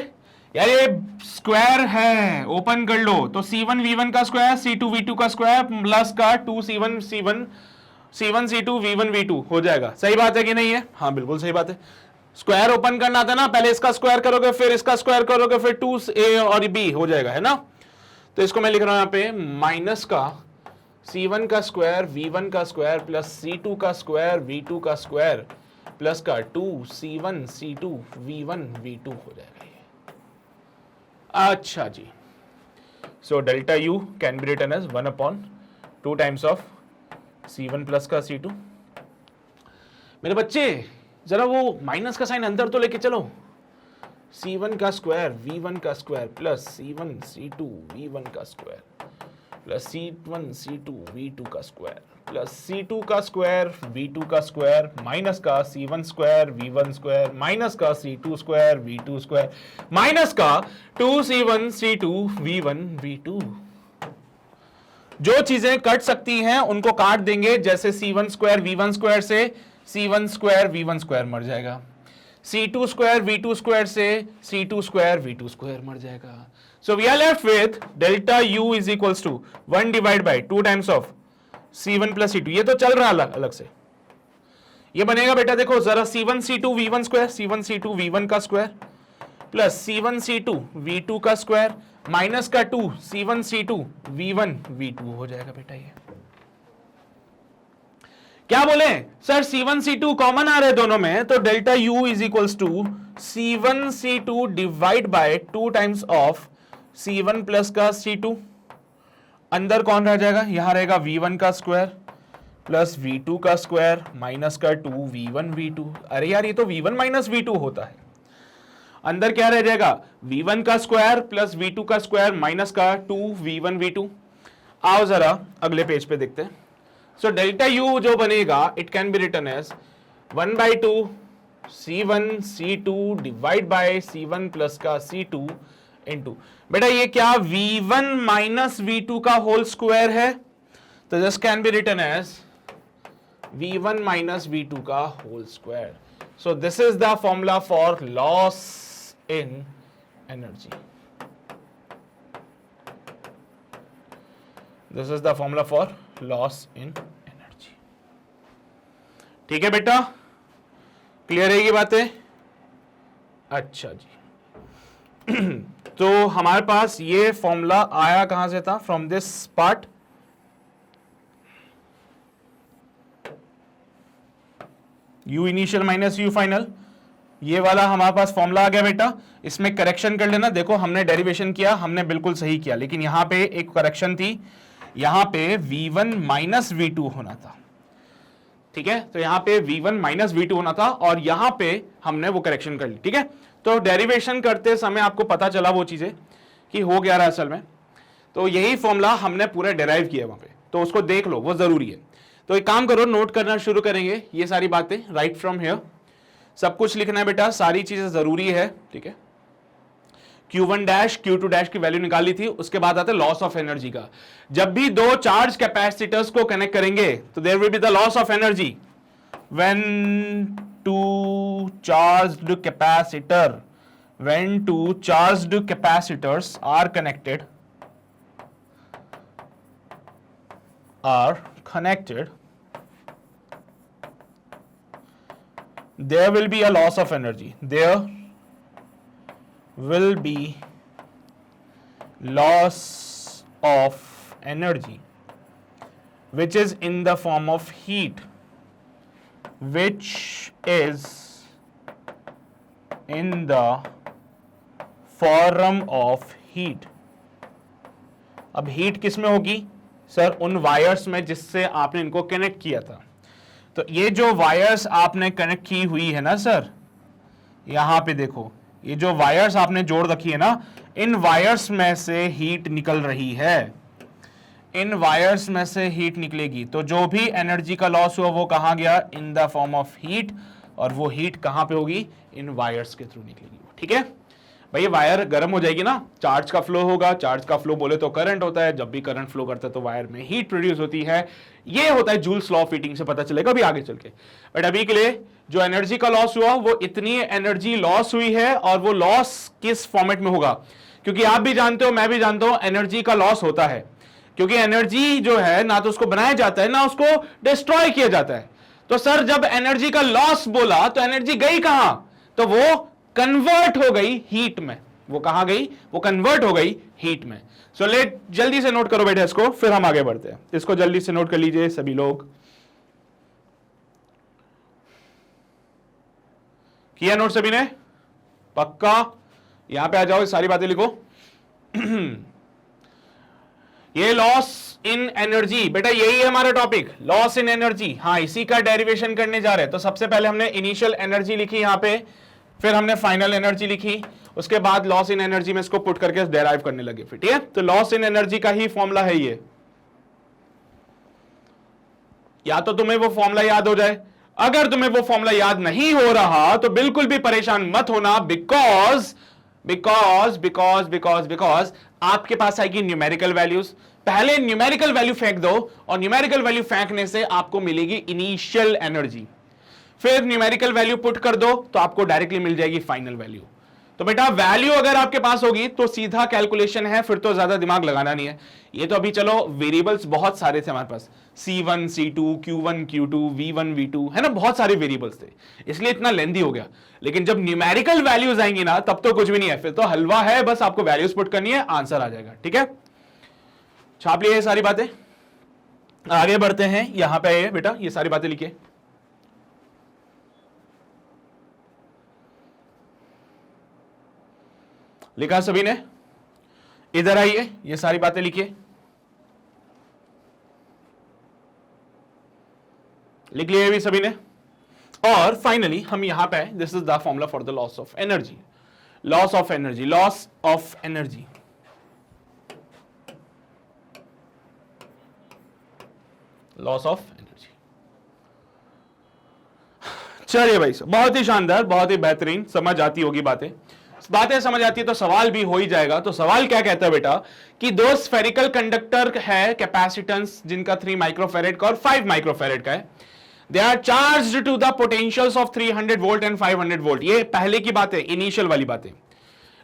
यार ये स्क्वायर है, ओपन कर लो, तो C1 V1 का स्क्वायर C2 V2 का स्क्वायर प्लस का 2C1 C1 C2 V1 V2 हो जाएगा। सही बात है कि नहीं है? हाँ बिल्कुल सही बात है। स्क्वायर ओपन करना था ना, पहले इसका स्क्वायर करोगे फिर इसका स्क्वायर करोगे फिर 2A और B हो जाएगा, है ना। तो इसको मैं लिख रहा हूं यहां पे माइनस का C1 का स्क्वायर V1 का स्क्वायर प्लस C2 का स्क्वायर V2 का स्क्वायर प्लस का 2C1 C2 V1 V2 हो जाएगा ये। अच्छा जी, so delta U can be written as 1/2 times of C1 plus का C2। मेरे बच्चे जरा वो माइनस का साइन अंदर तो लेके चलो, C1 का स्क्वायर V1 का square plus C1 C2 V1 का square plus C1 C2 V2 का स्क्वायर प्लस C2 का स्क्वायर V2 का स्क्वायर माइनस का C1 square V1 square minus का C2 square V2 square minus का 2C1 C2 V1 V2। जो चीजें कट सकती हैं उनको काट देंगे, जैसे C1 स्क्वायर V1 स्क्वायर से C1 स्क्वायर V1 स्क्वायर मर जाएगा, C2 स्क्वायर V2 स्क्वायर से C2 स्क्वायर V2 स्क्वायर मर जाएगा। So we are left with delta U is equals to 1 divide by 2 times of C1 plus C2। ये तो चल रहा अलग अलग से, ये बनेगा बेटा देखो जरा C1 C2 V1 square, C1 C2 V1 का square plus C1 C2 V2 का स्क्वायर माइनस का 2 C1 C2 V1 V2 हो जाएगा बेटा। ये क्या बोले सर, C1 C2 कॉमन आ रहे दोनों में, तो delta U is equals to C1 C2 divide by 2 times of C1 plus का C2। अंदर कौन रह जाएगा, यहां रहेगा V1 का स्क्वायर प्लस V2 का स्क्वायर माइनस का 2 V1 V2। अरे यार ये तो V1 माइनस V2 होता है। अंदर क्या रह जाएगा, V1 का स्क्वायर प्लस V2 का स्क्वायर माइनस का 2 V1 V2। आओ जरा अगले पेज पे देखते हैं। सो डेल्टा U जो बनेगा it can be written as 1/2 C1 C2 divide by C1 plus का C2 इंटू, बेटा ये क्या V1 माइनस V2 का होल स्क्वायर है, तो this can be written as V1 minus V2 का whole square. So this is the formula for loss in energy. This is the formula for loss in energy. ठीक है बेटा, क्लियर है ये बातें? अच्छा जी तो हमारे पास ये फॉर्मूला आया कहां से था, from this part. U initial minus U final, ये वाला हमारे पास फॉर्मूला आ गया बेटा। इसमें करेक्शन कर लेना, देखो हमने डेरिवेशन किया, हमने बिल्कुल सही किया, लेकिन यहां पे एक करेक्शन थी, यहां पे V1 माइनस V2 होना था, ठीक है। तो यहां पे V1 माइनस V2 होना था और यहां पे हमने वो करेक्शन कर ली, ठीक है। तो डेरिवेशन करते समय आपको पता चला वो चीजें कि हो गया रहा असल में, तो यही फॉर्मूला हमने पूरा डेराइव किया वहां पे, तो उसको देख लो, वो जरूरी है। तो एक काम करो, नोट करना शुरू करेंगे ये सारी बातें, राइट फ्रॉम हियर सब कुछ लिखना है बेटा, सारी चीजें जरूरी है, ठीक है। Q1 डैश Q2 डैश की वैल्यू निकाली थी, उसके बाद आता है लॉस ऑफ एनर्जी का। जब भी दो चार्ज कैपेसिटर्स को कनेक्ट करेंगे तो there will be the loss of energy when two charged capacitors are connected there will be a loss of energy. There will be loss of energy which is in the form of heat, which is in the form of heat. अब हीट किस में होगी सर? उन वायर्स में जिससे आपने इनको कनेक्ट किया था। तो ये जो वायर्स आपने कनेक्ट की हुई है ना सर, यहां पे देखो, ये जो वायर्स आपने जोड़ रखी है ना, इन वायर्स में से हीट निकल रही है, इन वायर्स में से हीट निकलेगी। तो जो भी एनर्जी का लॉस हुआ वो कहां गया? In the form of heat, और वो हीट कहां पे होगी? इन वायर्स के थ्रू निकलेगी, ठीक है भाई। वायर गर्म हो जाएगी ना, चार्ज का फ्लो होगा, चार्ज का फ्लो बोले तो करंट होता है, जब भी करंट फ्लो करता है तो वायर में हीट प्रोड्यूस होती है। ये होता है जूल्स लॉ ऑफ हीटिंग से पता चलेगा अभी आगे चल के। बट अभी के लिए जो एनर्जी का लॉस हुआ वो इतनी एनर्जी लॉस हुई है, और वो लॉस किस फॉर्मेट में होगा? क्योंकि आप भी जानते हो, मैं भी जानता हूं, एनर्जी का लॉस होता है, क्योंकि एनर्जी जो है ना तो उसको बनाया जाता है ना उसको डिस्ट्रॉय किया जाता है। तो सर जब एनर्जी का लॉस बोला तो एनर्जी गई कहां? तो वो कन्वर्ट हो गई हीट में। वो कहां गई? वो कन्वर्ट हो गई हीट में। सो लेट जल्दी से नोट करो बेटा इसको, फिर हम आगे बढ़ते हैं। इसको जल्दी से नोट कर लीजिए सभी लोग। किया नोट सभी ने? पक्का? यहां पे आ जाओ, सारी बातें लिखो। ये लॉस इन एनर्जी बेटा, यही है हमारा टॉपिक, लॉस इन एनर्जी। हाँ, इसी का डेरिवेशन करने जा रहे हैं। तो सबसे पहले हमने इनिशियल एनर्जी लिखी यहां पे, फिर हमने फाइनल एनर्जी लिखी, उसके बाद लॉस इन एनर्जी में इसको पुट करके डेराइव करने लगे फिर, ठीक है। तो लॉस इन एनर्जी का ही फॉर्मूला है ये। या तो तुम्हें वो फॉर्मूला याद हो जाए, अगर तुम्हें वो फॉर्मूला याद नहीं हो रहा तो बिल्कुल भी परेशान मत होना, because because because because because आपके पास आएगी न्यूमेरिकल वैल्यूज। पहले न्यूमेरिकल वैल्यू फेंक दो, और न्यूमेरिकल वैल्यू फेंकने से आपको मिलेगी इनिशियल एनर्जी, फिर न्यूमेरिकल वैल्यू पुट कर दो तो आपको डायरेक्टली मिल जाएगी फाइनल वैल्यू। तो बेटा वैल्यू अगर आपके पास होगी तो सीधा कैलकुलेशन है, फिर तो ज्यादा दिमाग लगाना नहीं है। ये तो अभी चलो वेरिएबल्स बहुत सारे थे हमारे पास, C1 C2 Q1 Q2 V1 V2 है ना, बहुत सारे वेरिएबल्स थे, इसलिए इतना लेंथी हो गया। लेकिन जब न्यूमेरिकल वैल्यूज आएंगी ना तब तो कुछ भी नहीं है, फिर तो हलवा है, बस आपको वैल्यूज पुट करनी है, आंसर आ जाएगा, ठीक है। छाप लिए सारी बातें, आगे बढ़ते हैं। यहां पे आइए बेटा, ये सारी बातें लिखिए। लिखा सभी ने? इधर आइए, ये सारी बातें लिखिए। लिख लिए भी सभी ने? और फाइनली हम यहां पे, this is the formula for the loss of energy. Loss of energy, loss of energy, loss of energy. चलिए भाई, बहुत ही शानदार, बहुत ही बेहतरीन, समझ आती होगी बातें समझ आती है तो सवाल भी हो ही जाएगा। तो सवाल क्या कहता है बेटा कि दो स्फेरिकल कंडक्टर है कैपेसिटेंस जिनका 3 माइक्रोफेरेड का और 5 माइक्रोफेरेड का है, they are charged to the potentials of 300 volt and 500 volt. ये पहले की बात है, इनिशियल वाली बातें।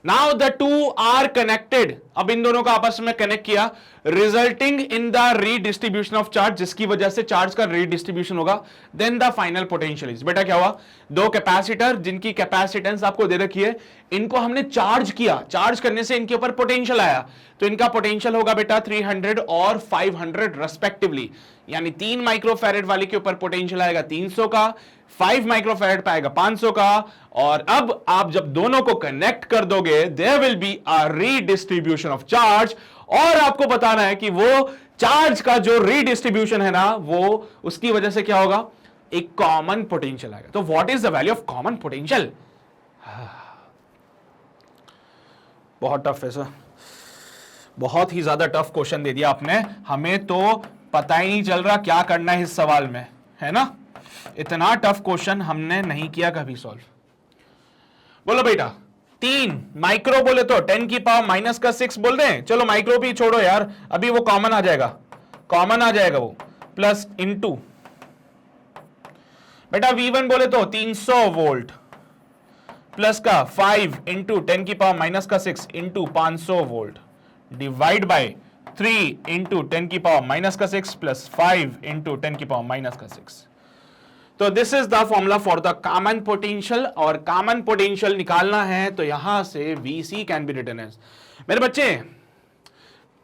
Now the two are connected, अब इन दोनों का आपस में कनेक्ट किया, resulting in the redistribution of charge, जिसकी वजह से चार्ज का रीडिस्ट्रीब्यूशन होगा। Then the final potential is, बेटा क्या हुआ? दो कैपेसिटर जिनकी कैपेसिटेंस आपको दे रखी है, इनको हमने चार्ज किया, चार्ज करने से इनके ऊपर पोटेंशियल आया, तो इनका पोटेंशियल होगा बेटा 300 और 500 रेस्पेक्टिवली। यानी 3 माइक्रोफेरेड वाले के ऊपर पोटेंशियल आएगा 300 का, 5 माइक्रोफैराड पे आएगा 500 का, और अब आप जब दोनों को कनेक्ट कर दोगे there will be a redistribution of charge, और आपको बताना है कि वो चार्ज का जो रीडिस्ट्रीब्यूशन है ना, वो उसकी वजह से क्या होगा, एक कॉमन पोटेंशियल आएगा। तो what is the value of common potential? बहुत टफ है सर, बहुत ही ज्यादा टफ क्वेश्चन दे दिया आपने, हमें तो पता ही नहीं चल रहा क्या करना है इस सवाल में, है ना। इतना टफ क्वेश्चन हमने नहीं किया कभी सॉल्व। बोलो बेटा, 3 माइक्रो बोले तो 10 की पावर माइनस का 6 बोल रहे हैं, चलो माइक्रो भी छोड़ो यार, अभी वो कॉमन आ जाएगा, कॉमन आ जाएगा वो, प्लस इनटू बेटा V1 बोले तो 300 वोल्ट प्लस का 5 इंटू 10 की पावर माइनस का 6 into 500 volt divide by 3 into 10 की पावर माइनस का 6 प्लस 5 इंटू 10 की पावर माइनस का 6। तो this is the formula for the common potential, और कॉमन पोटेंशियल निकालना है तो यहां से VC can be written as, मेरे बच्चे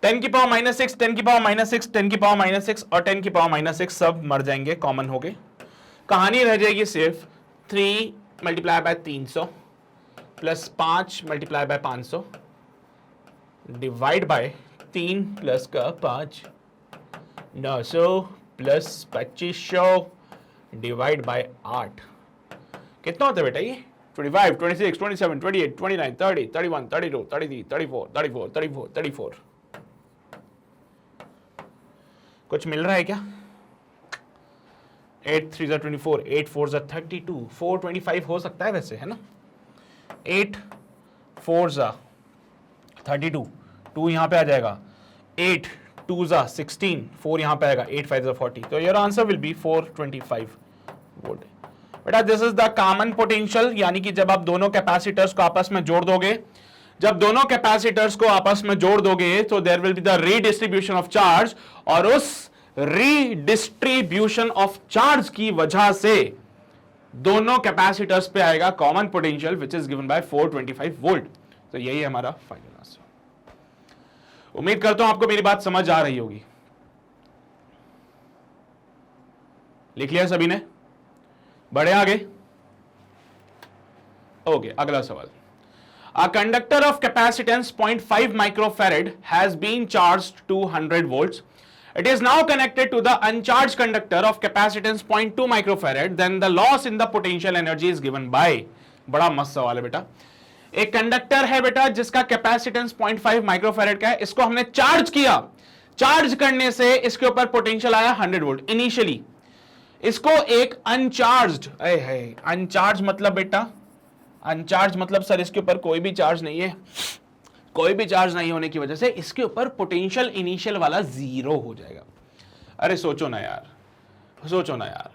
10 की पावर माइनस 6, 10 की पावर माइनस 6, 10 की पावर माइनस 6 और 10 की पावर माइनस 6 सब मर जाएंगे, कॉमन हो गए। कहानी रह जाएगी सिर्फ 3 multiply by 300 plus 5 multiply by 500 divide by 3 plus का 5 900 प्लस 2500 डिवाइड बाय 8। कितना होता है बेटा ये? 25, 26, 27, 28, 29, 30, 31, 32, 33, 34, 34, 34, 34। कुछ मिल रहा है क्या? 8 3 जा 24, 8 4 जा 32, 425 हो सकता है वैसे, है ना। 8 4 जा 32, 2 यहां पे आ जाएगा, 8 2 जा 16, 4 यहां पे आएगा, 8 5 जा 40। तो your answer will be 425 volt. बेटा this is the common potential, यानी कि जब आप दोनों कैपेसिटर्स को आपस में जोड़ दोगे, जब दोनों कैपेसिटर्स को आपस में जोड़ दोगे तो there will be the redistribution of charge, और उस रीडिस्ट्रीब्यूशन ऑफ चार्ज की वजह से दोनों कैपेसिटर्स पे आएगा common potential which is given bye 425 volt. तो यही है हमारा फाइनल आंसर। उम्मीद करता हूं आपको मेरी बात समझ आ रही होगी। लिख लिया सभी ने? बढ़े आगे? ओके, अगला सवाल। A conductor of capacitance 0.5 microfarad has been charged to 100 volts. It is now connected to the uncharged conductor of capacitance 0.2 microfarad. Then the loss in the potential energy is given by. बड़ा मस्त सवाल है बेटा। एक कंडक्टर है बेटा जिसका कैपेसिटेंस 0.5 माइक्रोफैराड का है, इसको हमने चार्ज किया, चार्ज करने से इसके ऊपर पोटेंशियल आया 100 वोल्ट इनिशियली। इसको एक अनचार्ज्ड, अनचार्ज मतलब बेटा, अनचार्ज मतलब सर इसके ऊपर कोई भी चार्ज नहीं है, कोई भी चार्ज नहीं होने की वजह से इसके ऊपर पोटेंशियल इनिशियल वाला 0 हो जाएगा। अरे सोचो ना यार, सोचो ना यार,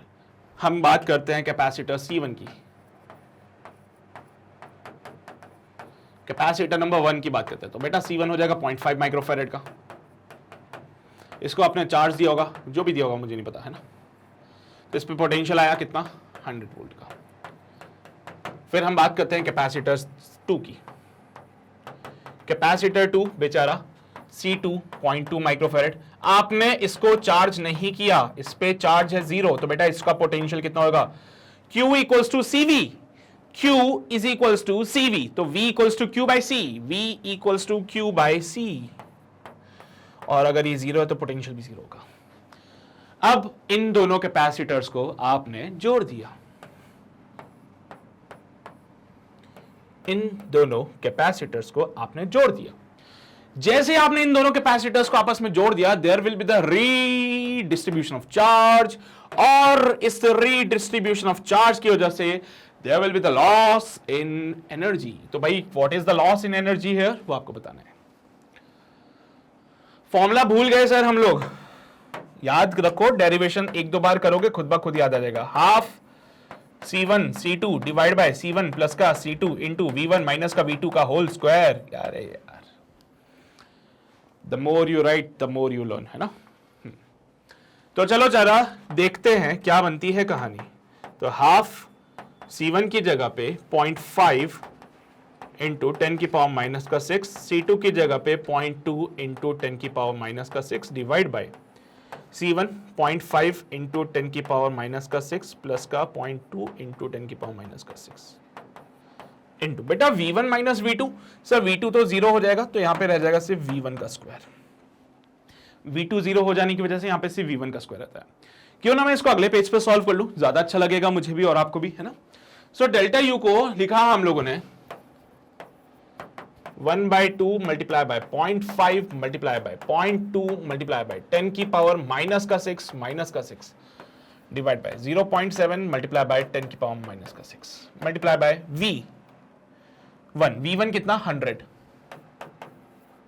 हम बात करते हैं कैपेसिटर C1 की, कैपेसिटर नंबर 1 की बात करते हैं, तो बेटा C1 हो जाएगा 0.5 माइक्रोफैराड का। इसको आपने चार्ज दिया होगा, जो भी दिया होगा मुझे नहीं पता, है ना। तो इस पे पोटेंशियल आया कितना? 100 वोल्ट का। फिर हम बात करते हैं कैपेसिटर 2 की। कैपेसिटर 2 बेचारा C2 0.2 माइक्रोफैराड, आपने इसको चार्ज नहीं किया, इस पे चार्ज है 0, तो बेटा इसका पोटेंशियल कितना होगा? Q equals to CV, Q is equals to CV, तो V equals to Q by C, V equals to Q by C, और अगर ये 0 है तो पोटेंशियल भी 0 होगा। अब इन दोनों कैपेसिटर्स को आपने जोड़ दिया, इन दोनों कैपेसिटर्स को आपने जोड़ दिया। जैसे आपने इन दोनों कैपेसिटर्स को आपस में जोड़ दिया, there will be the redistribution of charge, और इस रीडिस्ट्रीब्यूशन ऑफ चार्ज की वजह से there will be the loss in energy. तो भाई what is the loss in energy here, वो आपको बताना है। फॉर्मूला भूल गए सर हम लोग? याद रखो, डेरिवेशन एक दो बार करोगे खुद ब खुद याद आ जाएगा। Half C1 C2 divide by C1 plus का C2 इंटू V1 माइनस का V2 का होल स्क्वायर। यार the more you right the more you learn, है ना। तो चलो जरा देखते हैं क्या बनती है कहानी। तो हाफ C1 की जगह पे 0.5 इंटू 10 की पावर माइनस का 6, C2 की जगह पे 0.2 इंटू 10 की पावर माइनस का 6 डिवाइड बाय C1 0.5 इंटू 10 की पावर माइनस का 6 प्लस का 0.2 इंटू 10 की पावर माइनस का 6 इंटू बेटा V1 minus V2। Sir V2 तो 0 हो जाएगा, तो यहां पे रह जाएगा सिर्फ V1 का स्क्वायर। V2 0 हो जाने की वजह से यहां पे सिर्फ V1 का स्क्वायर रहता है। क्यों ना मैं इसको अगले पेज पे सॉल्व कर लूं, ज्यादा अच्छा लगेगा मुझे भी और आपको भी, है ना। सो डेल्टा U को लिखा हम लोगों ने 1/2 multiply by 0.5 multiply by 0.2 multiply by 10 की पावर माइनस का 6 डिवाइड बाय 0.7 मल्टीप्लाई बाय 10 की पावर माइनस का 6 मल्टीप्लाई बाय V1 कितना 100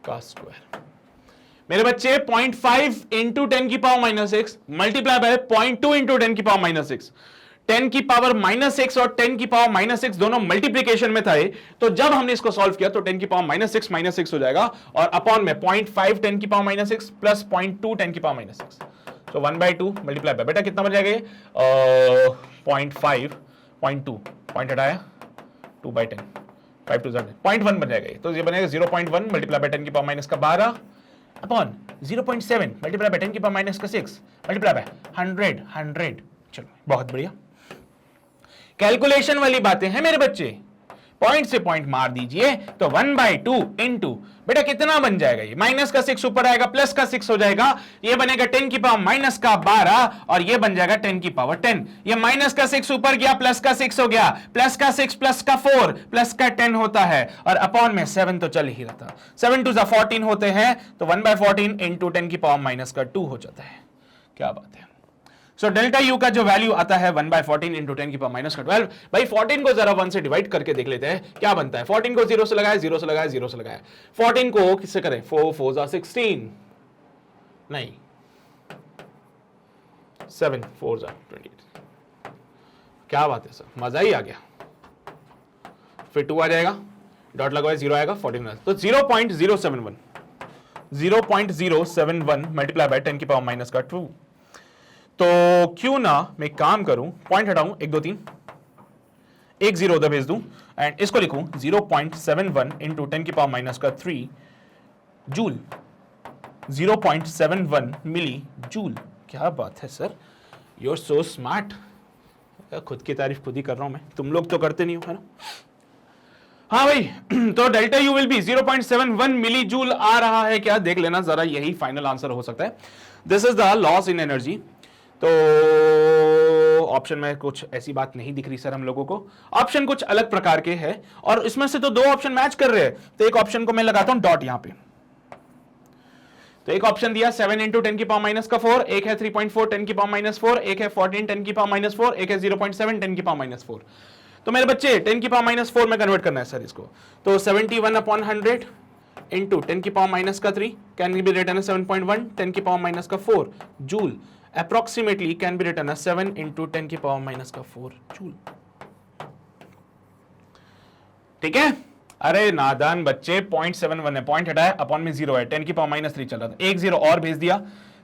का स्क्वायर। मेरे बच्चे 0.5 इंटू 10 की power minus 6 multiply by 0.2 into 10 की पावर माइनस 6। 10 की पावर माइनस 6 और 10 की पावर माइनस 6 दोनों मल्टीप्लीकेशन में थे, तो जब हमने इसको सॉल्व किया तो 10 की पावर माइनस 6 हो जाएगा और अपॉन में 0.5 10 की पावर माइनस 6 प्लस 0.2 10 की पावर माइनस 6, तो 1/2 मल्टीप्लाई बाय बेटा कितना बन जाएगा 0.5 0.2 पॉइंट हटाया 2/10 5 2 0.1 बन जाएगा, तो ये बनेगा 0.1 मल्टीप्लाई बाय 10 की पावर माइनस का 12 अपॉन 0.7 मल्टीप्लाई बाय 10 की पावर माइनस का 6 मल्टीप्लाई बाय 100। चलो बहुत बढ़िया, कैलकुलेशन वाली बातें हैं मेरे बच्चे, पॉइंट से पॉइंट मार दीजिए। तो 1/2 इंटू बेटा कितना बन जाएगा, ये माइनस का 6 ऊपर आएगा प्लस का 6 हो जाएगा, ये बनेगा 10 की पावर माइनस का 12 और ये बन जाएगा 10 की पावर 10। ये माइनस का 6 ऊपर गया प्लस का 6 हो गया, प्लस का 6 प्लस का 4 प्लस का 10 होता है और अपॉन में 7 तो चल ही रहता, 7 2 14 होते हैं, तो 1/14 इंटू 10 की पावर माइनस का 2 हो जाता है। क्या बात है। सो डेल्टा यू का जो वैल्यू आता है 1/14 इंटू 10 की पावर माइनस का 12। भाई 14 को जरा 1 से डिवाइड करके देख लेते हैं क्या बनता है। 14 को 0 से लगाया 0 से लगाया 0 से लगाया, 14 को किससे करें 4 4 16 नहीं 7 4 28। क्या बात है सर, मजा ही आ गया। फिर 2 आ जाएगा, डॉट लगवाए 0 आएगा 14, तो 0.071 मल्टीप्लाई बाय 10 की पावर माइनस का 2। तो क्यों ना मैं काम करूं, पॉइंट हटाऊं 1 2 3 एक 0 उधर भेज दूं एंड इसको लिखूं 0.71 इंटू 10 की पावर माइनस का 3 जूल, 0.71 मिली जूल। क्या बात है sir, you are so smart. खुद की तारीफ खुद ही कर रहा हूं मैं, तुम लोग तो करते नहीं हो, है ना। हाँ भाई, तो delta U will be 0.71 millijoule आ रहा है क्या, देख लेना जरा, यही फाइनल आंसर हो सकता है। This is the loss in energy. तो ऑप्शन में कुछ ऐसी बात नहीं दिख रही सर हम लोगों को, ऑप्शन कुछ अलग प्रकार के हैं और इसमें से तो 2 ऑप्शन मैच कर रहे हैं, तो एक ऑप्शन को मैं लगाता हूं डॉट यहां पे। तो एक ऑप्शन दिया 7 इंटू 10 की पावर माइनस का 4, एक है 3.4 10 की पावर माइनस 4, एक है 14 10 की पावर माइनस 4, एक है 0.7 10 की पावर माइनस 4। तो मेरे बच्चे 10 की पावर माइनस 4 में कन्वर्ट करना है सर इसको, तो 71/100 इंटू 10 की पावर माइनस का 3 कैन बी रिटन 7.1 10 की पावर माइनस का 4 joule approximately can be written as 7 into 10 की पावर माइनस का 4 जूल। ठीक है, अरे नादान बच्चे 0.71 है, पॉइंट हटाया अपॉन में 0 है, 10 की पावर माइनस 3 चल रहा था, एक 0 और भेज दिया,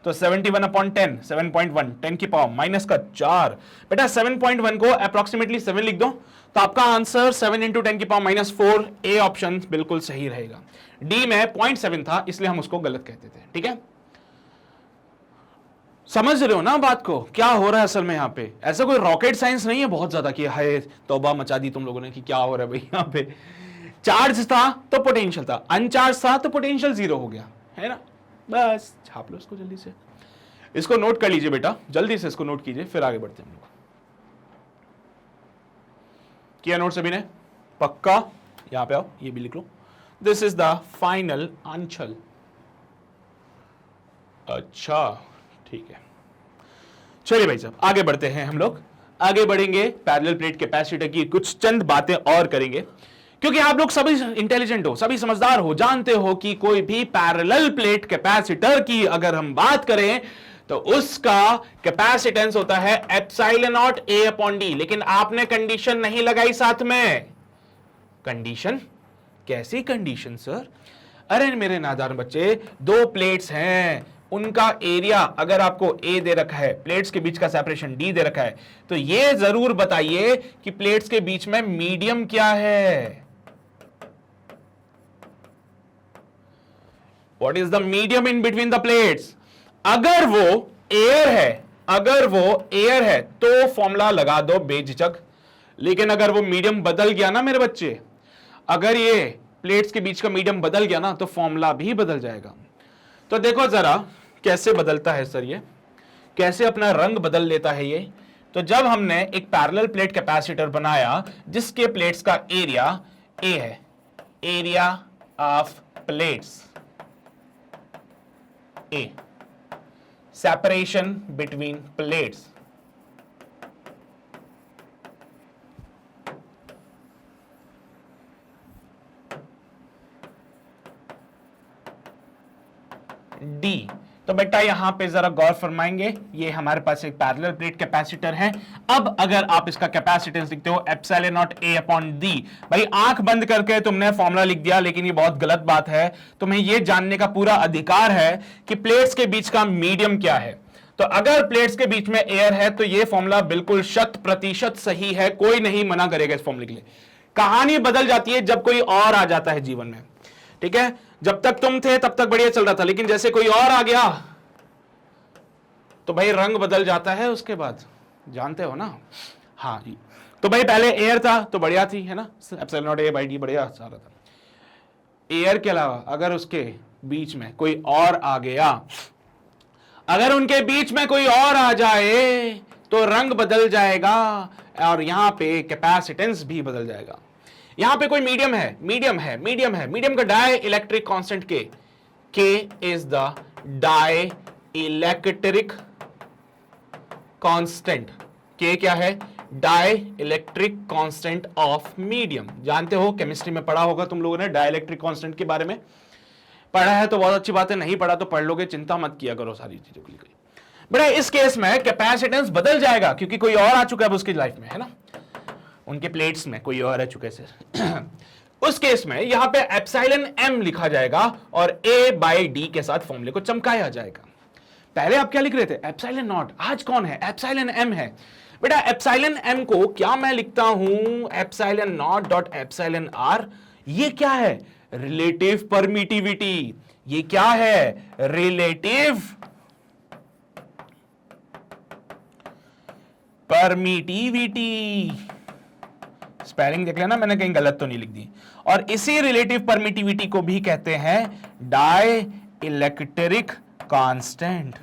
तो 71/10 7.1 10 की पावर माइनस का 4। बेटा 7.1 को अप्रोक्सीमेटली 7 लिख दो, तो आपका आंसर 7 इंटू 10 की पावर माइनस 4, ए ऑप्शन बिल्कुल सही रहेगा। डी में 0.7 था इसलिए हम उसको गलत कहते थे। ठीक है, समझ रहे हो ना बात को, क्या हो रहा है असल में यहाँ पे, ऐसा कोई रॉकेट साइंस नहीं है बहुत ज्यादा कि हाय तौबा मचा दी तुम लोगों ने कि क्या हो रहा है भाई। यहाँ पे चार्ज था तो पोटेंशियल था, अनचार्ज था तो पोटेंशियल 0 हो गया, है ना। बस छाप लो इसको जल्दी से, इसको नोट कर लीजिए बेटा, जल्दी से इसको नोट कीजिए, फिर आगे बढ़ते हैं हम लोग। किया नोट सभी ने, पक्का। यहां पे आओ, ये भी लिख लो, this is the final answer. अच्छा ठीक है, चलिए भाई साहब आगे बढ़ते हैं हम लोग, आगे बढ़ेंगे, पैरेलल प्लेट कैपेसिटर की कुछ चंद बातें और करेंगे, क्योंकि आप लोग सभी इंटेलिजेंट हो, सभी समझदार हो, जानते हो कि कोई भी पैरेलल प्लेट कैपेसिटर की अगर हम बात करें तो उसका कैपेसिटेंस होता है epsilon not A upon D. लेकिन आपने कंडीशन नहीं लगाई साथ में। कंडीशन? कैसी कंडीशन सर? अरे मेरे नादान बच्चे, 2 प्लेट्स हैं, उनका एरिया अगर आपको ए दे रखा है, प्लेट्स के बीच का सेपरेशन डी दे रखा है, तो ये जरूर बताइए कि प्लेट्स के बीच में मीडियम क्या है। What is the medium in between the plates? अगर वो एयर है, अगर वो एयर है तो फॉर्मूला लगा दो बेझिझक, लेकिन अगर वो मीडियम बदल गया ना मेरे बच्चे, अगर ये प्लेट्स के बीच का मीडियम बदल गया ना तो फॉर्मूला भी बदल जाएगा। तो देखो जरा कैसे बदलता है सर, ये कैसे अपना रंग बदल लेता है ये। तो जब हमने एक पैरेलल प्लेट कैपेसिटर बनाया जिसके प्लेट्स का एरिया ए है, area of plates A, separation between plates, D. तो बेटा यहां पे जरा गौर फरमाएंगे, ये हमारे पास एक पैरेलल प्लेट कैपेसिटर है। अब अगर आप इसका कैपेसिटेंस लिखते हो epsilon not A upon D, भाई आंख बंद करके तुमने फॉर्मूला लिख दिया, लेकिन ये बहुत गलत बात है। तुम्हें ये जानने का पूरा अधिकार है कि प्लेट्स के बीच का मीडियम क्या है। तो अगर प्लेट्स के बीच में एयर है तो ये फॉर्मूला बिल्कुल 100% सही है, कोई नहीं मना करेगा इस फॉर्मूले के लिए। कहानी बदल जाती है जब कोई और आ जाता है जीवन में, ठीक है। जब तक तुम थे तब तक बढ़िया चल रहा था, लेकिन जैसे कोई और आ गया तो भाई रंग बदल जाता है उसके बाद, जानते हो ना। हाँ जी, तो भाई पहले एयर था तो बढ़िया थी, है ना, epsilon not A by D बढ़िया सारा था। एयर के अलावा अगर उसके बीच में कोई और आ गया, अगर उनके बीच में कोई और आ जाए तो रंग बदल जाएगा और यहां पे कैपेसिटेंस भी बदल जाएगा। यहां पे कोई मीडियम है, मीडियम का dielectric constant K is the dielectric constant. K क्या है? Dielectric constant of medium. जानते हो, केमिस्ट्री में पढ़ा होगा तुम लोगों ने डाई इलेक्ट्रिक कांस्टेंट के बारे में। पढ़ा है तो बहुत अच्छी बात है, नहीं पढ़ा तो पढ़ लोगे, चिंता मत किया करो सारी चीजों के लिए। बड़ा इस केस में कैपेसिटेंस बदल जाएगा क्योंकि कोई और आ चुका है उसकी लाइफ में, है ना, उनके प्लेट्स में कोई और आ चुके से उस केस में यहां पे एप्सिलॉन एम लिखा जाएगा और ए बाई डी के साथ फॉर्मूले को चमकाया जाएगा। पहले आप क्या लिख रहे थे? Epsilon not. आज कौन है? एप्सिलॉन एम है। बेटा एप्सिलॉन एम को क्या मैं लिखता हूं? Epsilon naught dot epsilon r. ये क्या है? Relative permittivity. ये क्या है? Relative permittivity. स्पेलिंग देख लेना, मैंने कहीं गलत तो नहीं लिख दी। और इसी रिलेटिव परमिटिविटी को भी कहते हैं डाई इलेक्ट्रिक कांस्टेंट।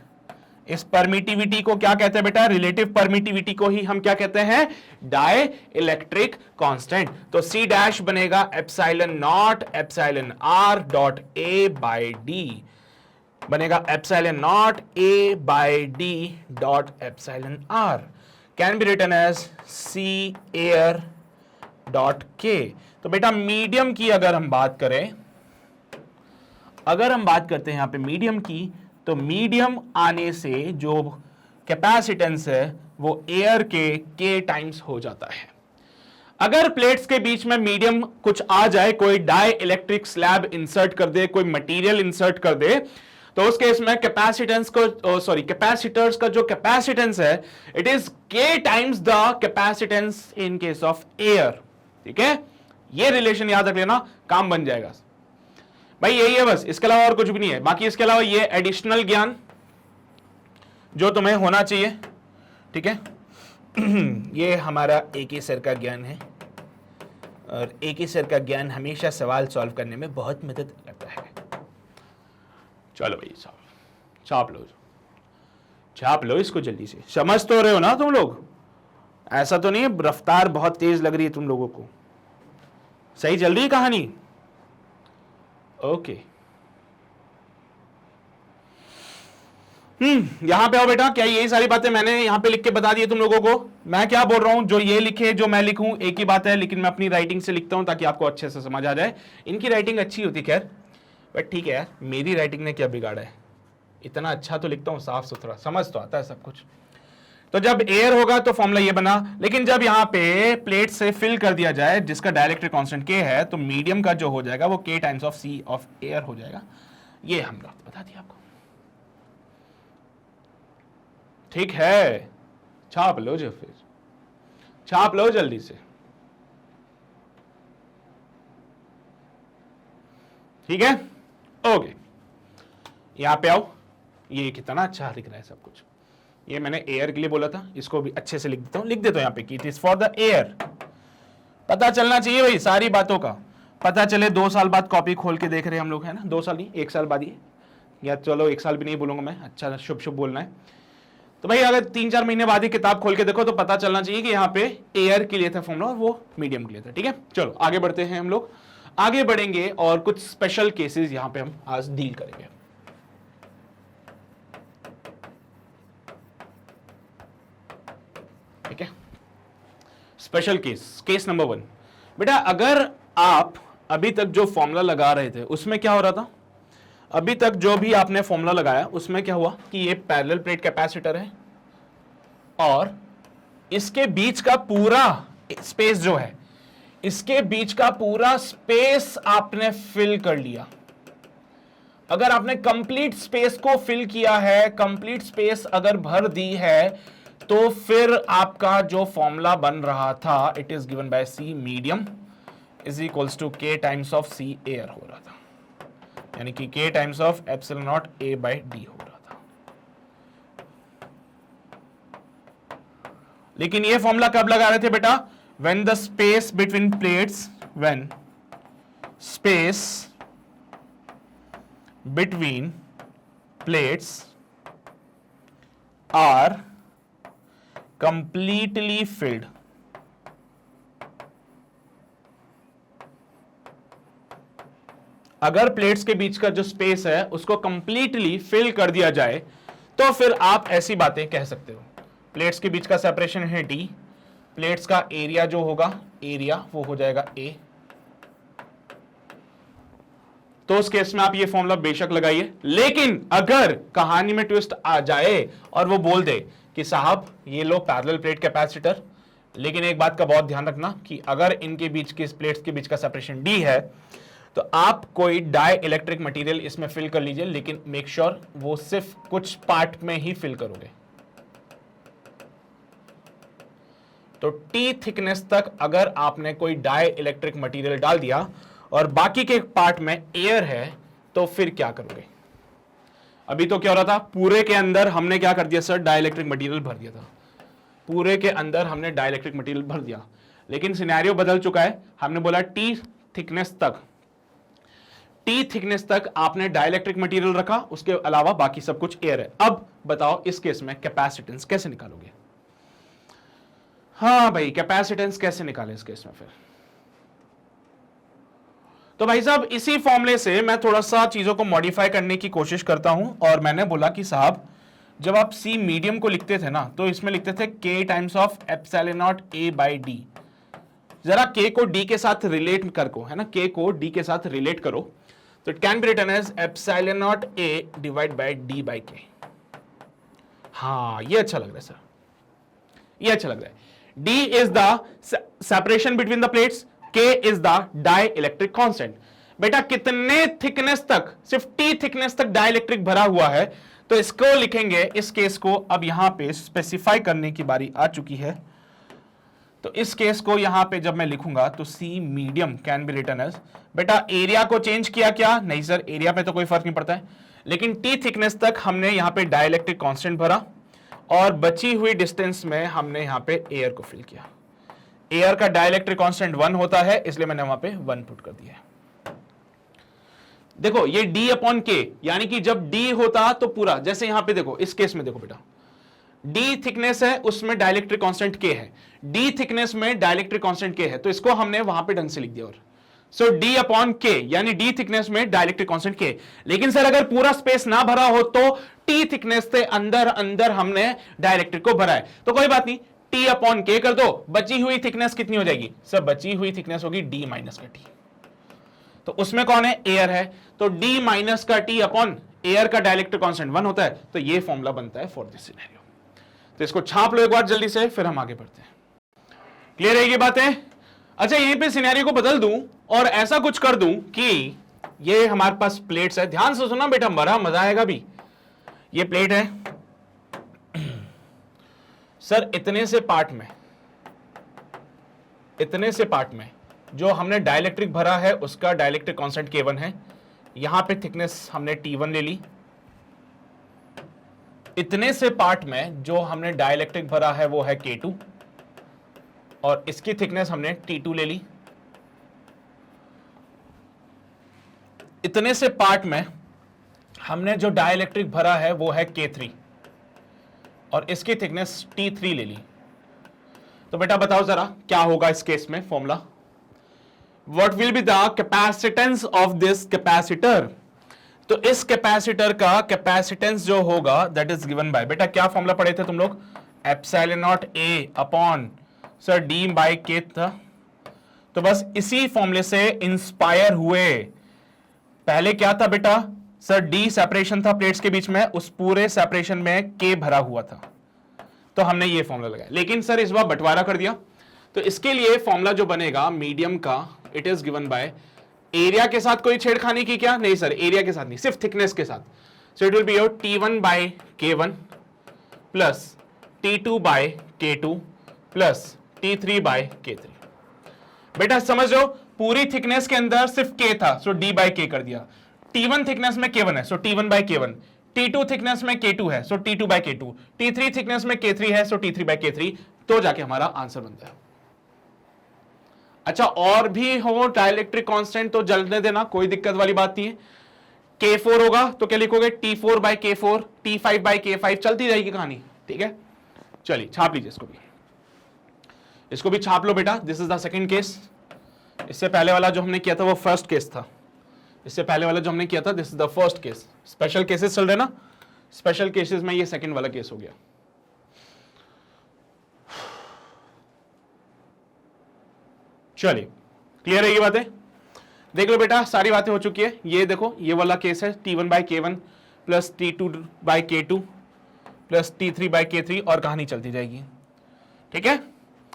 इस परमिटिविटी को क्या कहते हैं बेटा? रिलेटिव परमिटिविटी को ही हम क्या कहते हैं? Dielectric constant. तो सी डैश बनेगा epsilon not epsilon R dot A by D, बनेगा epsilon not A by D dot epsilon R, can be written as C air dot K. तो बेटा मीडियम की अगर हम बात करें, अगर हम बात करते हैं यहां पे मीडियम की, तो मीडियम आने से जो कैपेसिटेंस है वो एयर के टाइम्स हो जाता है। अगर प्लेट्स के बीच में मीडियम कुछ आ जाए, कोई डाई इलेक्ट्रिक स्लैब इंसर्ट कर दे, कोई मटेरियल इंसर्ट कर दे, तो उस केस में कैपेसिटेंस को कैपेसिटर्स का जो कैपेसिटेंस है इट इज के times the capacitance in case of air. ठीक है, ये रिलेशन याद रख लेना, काम बन जाएगा भाई। यही है बस, इसके अलावा और कुछ भी नहीं है। बाकी इसके अलावा ये एडिशनल ज्ञान जो तुम्हें होना चाहिए, ठीक है ये हमारा एक ही सर का ज्ञान है और एक ही सर का ज्ञान हमेशा सवाल सॉल्व करने में बहुत मदद करता है। चलो भाई साहब, छाप लो इसको जल्दी से। समझ तो रहे हो ना तुम लोग? ऐसा तो नहीं है रफ्तार बहुत तेज लग रही है तुम लोगों को? सही चल रही है कहानी? ओके। यहां पे आओ बेटा। क्या यही सारी बातें मैंने यहां पे लिख के बता दी तुम लोगों को? मैं क्या बोल रहा हूं, जो ये लिखे जो मैं लिखूं एक ही बात है, लेकिन मैं अपनी राइटिंग से लिखता हूं ताकि आपको अच्छे से समझ आ जाए। इनकी राइटिंग अच्छी होती खैर, बट ठीक है यार, मेरी राइटिंग ने क्या बिगाड़ा है? इतना अच्छा तो लिखता हूं, साफ सुथरा, समझ तो आता है सब कुछ। तो जब एयर होगा तो फॉर्मूला ये बना, लेकिन जब यहां पे प्लेट से फिल कर दिया जाए जिसका डाइलेक्ट्रिक कांस्टेंट के है, तो मीडियम का जो हो जाएगा वो K times of C of air हो जाएगा। ये हम बता दिया आपको, ठीक है। छाप लो जो, फिर छाप लो जल्दी से, ठीक है। ओके, यहां पे आओ। ये कितना अच्छा लिख रहा है सब कुछ। ये मैंने एयर के लिए बोला था, इसको भी अच्छे से लिख देता हूं, लिख देता हूं यहाँ पे कि it is for the air. पता चलना चाहिए भाई सारी बातों का, पता चले 2 साल बाद कॉपी खोल के देख रहे हैं हम लोग, है ना, 2 साल नहीं 1 साल बाद ही, या चलो 1 साल भी नहीं बोलूंगा मैं, अच्छा शुभ शुभ बोलना है। तो भाई अगर 3-4 महीने बाद ही किताब खोल के देखो तो पता चलना चाहिए कि यहाँ पे एयर के लिए था फॉर्मूला और वो मीडियम के लिए था। ठीक है, चलो आगे बढ़ते हैं, हम लोग आगे बढ़ेंगे और कुछ स्पेशल केसेस यहाँ पे हम आज डील करेंगे। ठीक है, स्पेशल केस नंबर 1। बेटा अगर आप अभी तक जो फॉर्मूला लगा रहे थे उसमें क्या हो रहा था, अभी तक जो भी आपने फॉर्मूला लगाया उसमें क्या हुआ कि ये पैरेलल प्लेट कैपेसिटर है और इसके बीच का पूरा स्पेस जो है, इसके बीच का पूरा स्पेस आपने फिल कर लिया। अगर आपने कंप्लीट स्पेस को फिल किया है, कंप्लीट स्पेस अगर भर दी है, तो फिर आपका जो फॉर्मूला बन रहा था it is given by C medium is equals to K times of C air हो रहा था, यानी कि K times of epsilon not A by D हो रहा था। लेकिन ये फॉर्मूला कब लगा रहे थे बेटा, when the space between plates, when space between plates are completely filled. अगर प्लेट्स के बीच का जो स्पेस है उसको कंप्लीटली फिल कर दिया जाए तो फिर आप ऐसी बातें कह सकते हो, प्लेट्स के बीच का सेपरेशन है d, प्लेट्स का एरिया जो होगा, एरिया वो हो जाएगा a। तो उस केस में आप ये फॉर्मूला बेशक लगाइए, लेकिन अगर कहानी में ट्विस्ट आ जाए और वो बोल दे कि साहब ये लो पैरेलल प्लेट कैपेसिटर, लेकिन एक बात का बहुत ध्यान रखना कि अगर इनके बीच के प्लेट्स के बीच का सेपरेशन d है तो आप कोई डाई इलेक्ट्रिक मटेरियल इसमें फिल कर लीजिए, लेकिन मेक श्योर वो सिर्फ कुछ पार्ट में ही फिल करोगे। तो T थिकनेस तक अगर आपने कोई डाई इलेक्ट्रिक मटेरियल डाल दिया और बाकी के पार्ट में एयर है तो फिर क्या करोगे। अभी तो क्या हो रहा था, पूरे के अंदर हमने क्या कर दिया सर, डाई इलेक्ट्रिक मटेरियल भर दिया था, पूरे के अंदर हमने डाई इलेक्ट्रिक मटेरियल भर दिया, लेकिन सिनेरियो बदल चुका है। हमने बोला T थिकनेस तक आपने डाइलेक्ट्रिक मटेरियल रखा, उसके अलावा बाकी सब कुछ एयर है। अब बताओ इस केस में कैपेसिटेंस कैसे निकालोगे। हाँ भाई, कैपेसिटेंस कैसे निकालें इस केस में फिर। तो भाई साहब इसी फॉर्मूले से मैं थोड़ा सा चीजों को मॉडिफाई करने की कोशिश करता हूं, और मैंने बोला कि साहब जब आप सी मीडियम को लिखते थे ना तो इसमें लिखते थे K times of epsilon not A by D. जरा के को डी के साथ रिलेट करो, है ना, के को डी के साथ रिलेट करो तो it can be written as epsilon not A divide by D by K. हाँ ये अच्छा लग रहा है सर, ये अच्छा लग रहा है। D is the separation between the plates, K is the dielectric constant। बेटा कितने थिकनेस तक, सिर्फ T थिकनेस तक डाइलेक्ट्रिक भरा हुआ है, तो इसको लिखेंगे, इस केस को अब यहां पे स्पेसिफाई करने की बारी आ चुकी है। तो इस केस को यहां पे जब मैं लिखूंगा तो C medium can be written as, बेटा एरिया को चेंज किया क्या, नहीं सर एरिया पे तो कोई फर्क नहीं पड़ता है, लेकिन T थिकनेस तक हमने यहां पे डाइलेक्ट्रिक कांस्टेंट भरा और बची हुई डिस्टेंस में हमने यहां पे एयर को फिल किया। एयर का डाइलेक्ट्रिक कांस्टेंट 1 होता है, इसलिए मैंने वहां पे 1 पुट कर दिया। देखो ये D अपॉन के, यानी कि जब D होता तो पूरा, जैसे यहां पे देखो इस केस में देखो बेटा, D थिकनेस है उसमें डाइलेक्ट्रिक कांस्टेंट K है, D थिकनेस में डाइलेक्ट्रिक कांस्टेंट K है, तो इसको हमने वहां पे ढंग से लिख दिया। और सो D अपॉन के यानी D थिकनेस में डाइलेक्ट्रिक कांस्टेंट K। लेकिन सर अगर पूरा स्पेस ना भरा हो तो T थिकनेस से अंदर अंदर हमने डाइलेक्ट्रिक को भरा है, तो कोई बात नहीं, T अपॉन K कर दो, बची हुई थिकनेस कितनी हो जाएगी सर, बची हुई थिकनेस होगी D माइनस का T। तो उसमें कौन है, एयर है, तो D माइनस का T अपॉन एयर का डाइलेक्ट्रिक कांस्टेंट 1 होता है, तो ये फॉर्मूला बनता है फॉर दिस सिनेरियो। तो इसको छाप लो एक बार जल्दी से, फिर हम आगे बढ़ते हैं। क्लियर है ये बातें। अच्छा यहीं पे सिनेरियो को बदल दूं और ऐसा कुछ कर दूं कि ये हमारे पास प्लेट्स है, ध्यान से सुनना बेटा, बड़ा मजा आएगा भी। ये प्लेट है सर, इतने से पार्ट में जो हमने डाइलेक्ट्रिक भरा है उसका डाइलेक्ट्रिक कांस्टेंट K1 है, यहां पे थिकनेस हमने T1 ले ली, इतने से पार्ट में जो हमने डाइलेक्ट्रिक भरा है वो है K2 और इसकी थिकनेस हमने T2 ले ली। इतने से पार्ट में हमने जो डाइलेक्ट्रिक भरा है वो है K3 और इसकी थिकनेस T3 ले ली। तो बेटा बताओ जरा क्या होगा इस केस में formula. What will be the capacitance of this capacitor. तो इस कैपेसिटर का कैपेसिटेंस जो होगा दैट इज गिवन बाय, बेटा क्या फॉर्मूला पढ़े थे तुम लोग, epsilon not A upon sir D by K था। तो बस इसी फॉर्मूले से इंस्पायर हुए। पहले क्या था बेटा सर, डी सेपरेशन था प्लेट्स के बीच में, उस पूरे सेपरेशन में के भरा हुआ था, तो हमने ये फॉर्मूला लगाया। लेकिन सर इस बार बंटवारा कर दिया, तो इसके लिए फॉर्मूला जो बनेगा मीडियम का, it is given bye, area के साथ कोई छेड़खानी की क्या, नहीं सर एरिया के साथ नहीं, सिर्फ थिकनेस के साथ। So it will be your T1 by K1 plus T2 by K2 plus T3 by K3। बेटा समझ लो पूरी थिकनेस के अंदर सिर्फ K था, सो D बाय K कर दिया। T1 थिकनेस में K1 है, सो T1 by K1। T2 thickness में K2 है, सो T2 by K2। T3 thickness में K3 है, सो T3 बाय K3। तो जाके हमारा आंसर बनता है। अच्छा और भी हो डाइलेक्ट्रिक कांस्टेंट तो जलने देना, कोई दिक्कत वाली बात नहीं है। K4 होगा तो क्या लिखोगे, T4 bye K4, T5 bye K5, चलती रहेगी कहानी, ठीक है। चलिए छाप लीजिए इसको भी छाप लो बेटा। This is the second case. इससे पहले वाला जो हमने किया था वो फर्स्ट केस था, इससे पहले वाला जो हमने किया था this is the first case. Special cases चल रहे ना, स्पेशल केसेस में ये सेकंड वाला केस हो गया। चलिए क्लियर है ये बातें, देख लो बेटा सारी बातें हो चुकी है। ये देखो ये वाला केस है T1 by K1 plus T2 by K2 plus T3 by K3 और कहानी चलती जाएगी, ठीक है।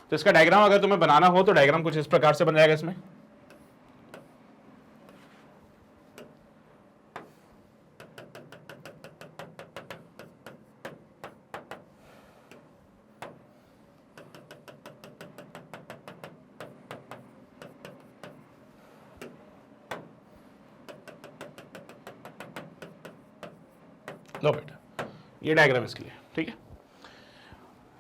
तो इसका डायग्राम अगर तुम्हें बनाना हो तो डायग्राम कुछ इस प्रकार से बन जाएगा इसमें। लो बेटा ये डायग्राम इसके लिए, ठीक है।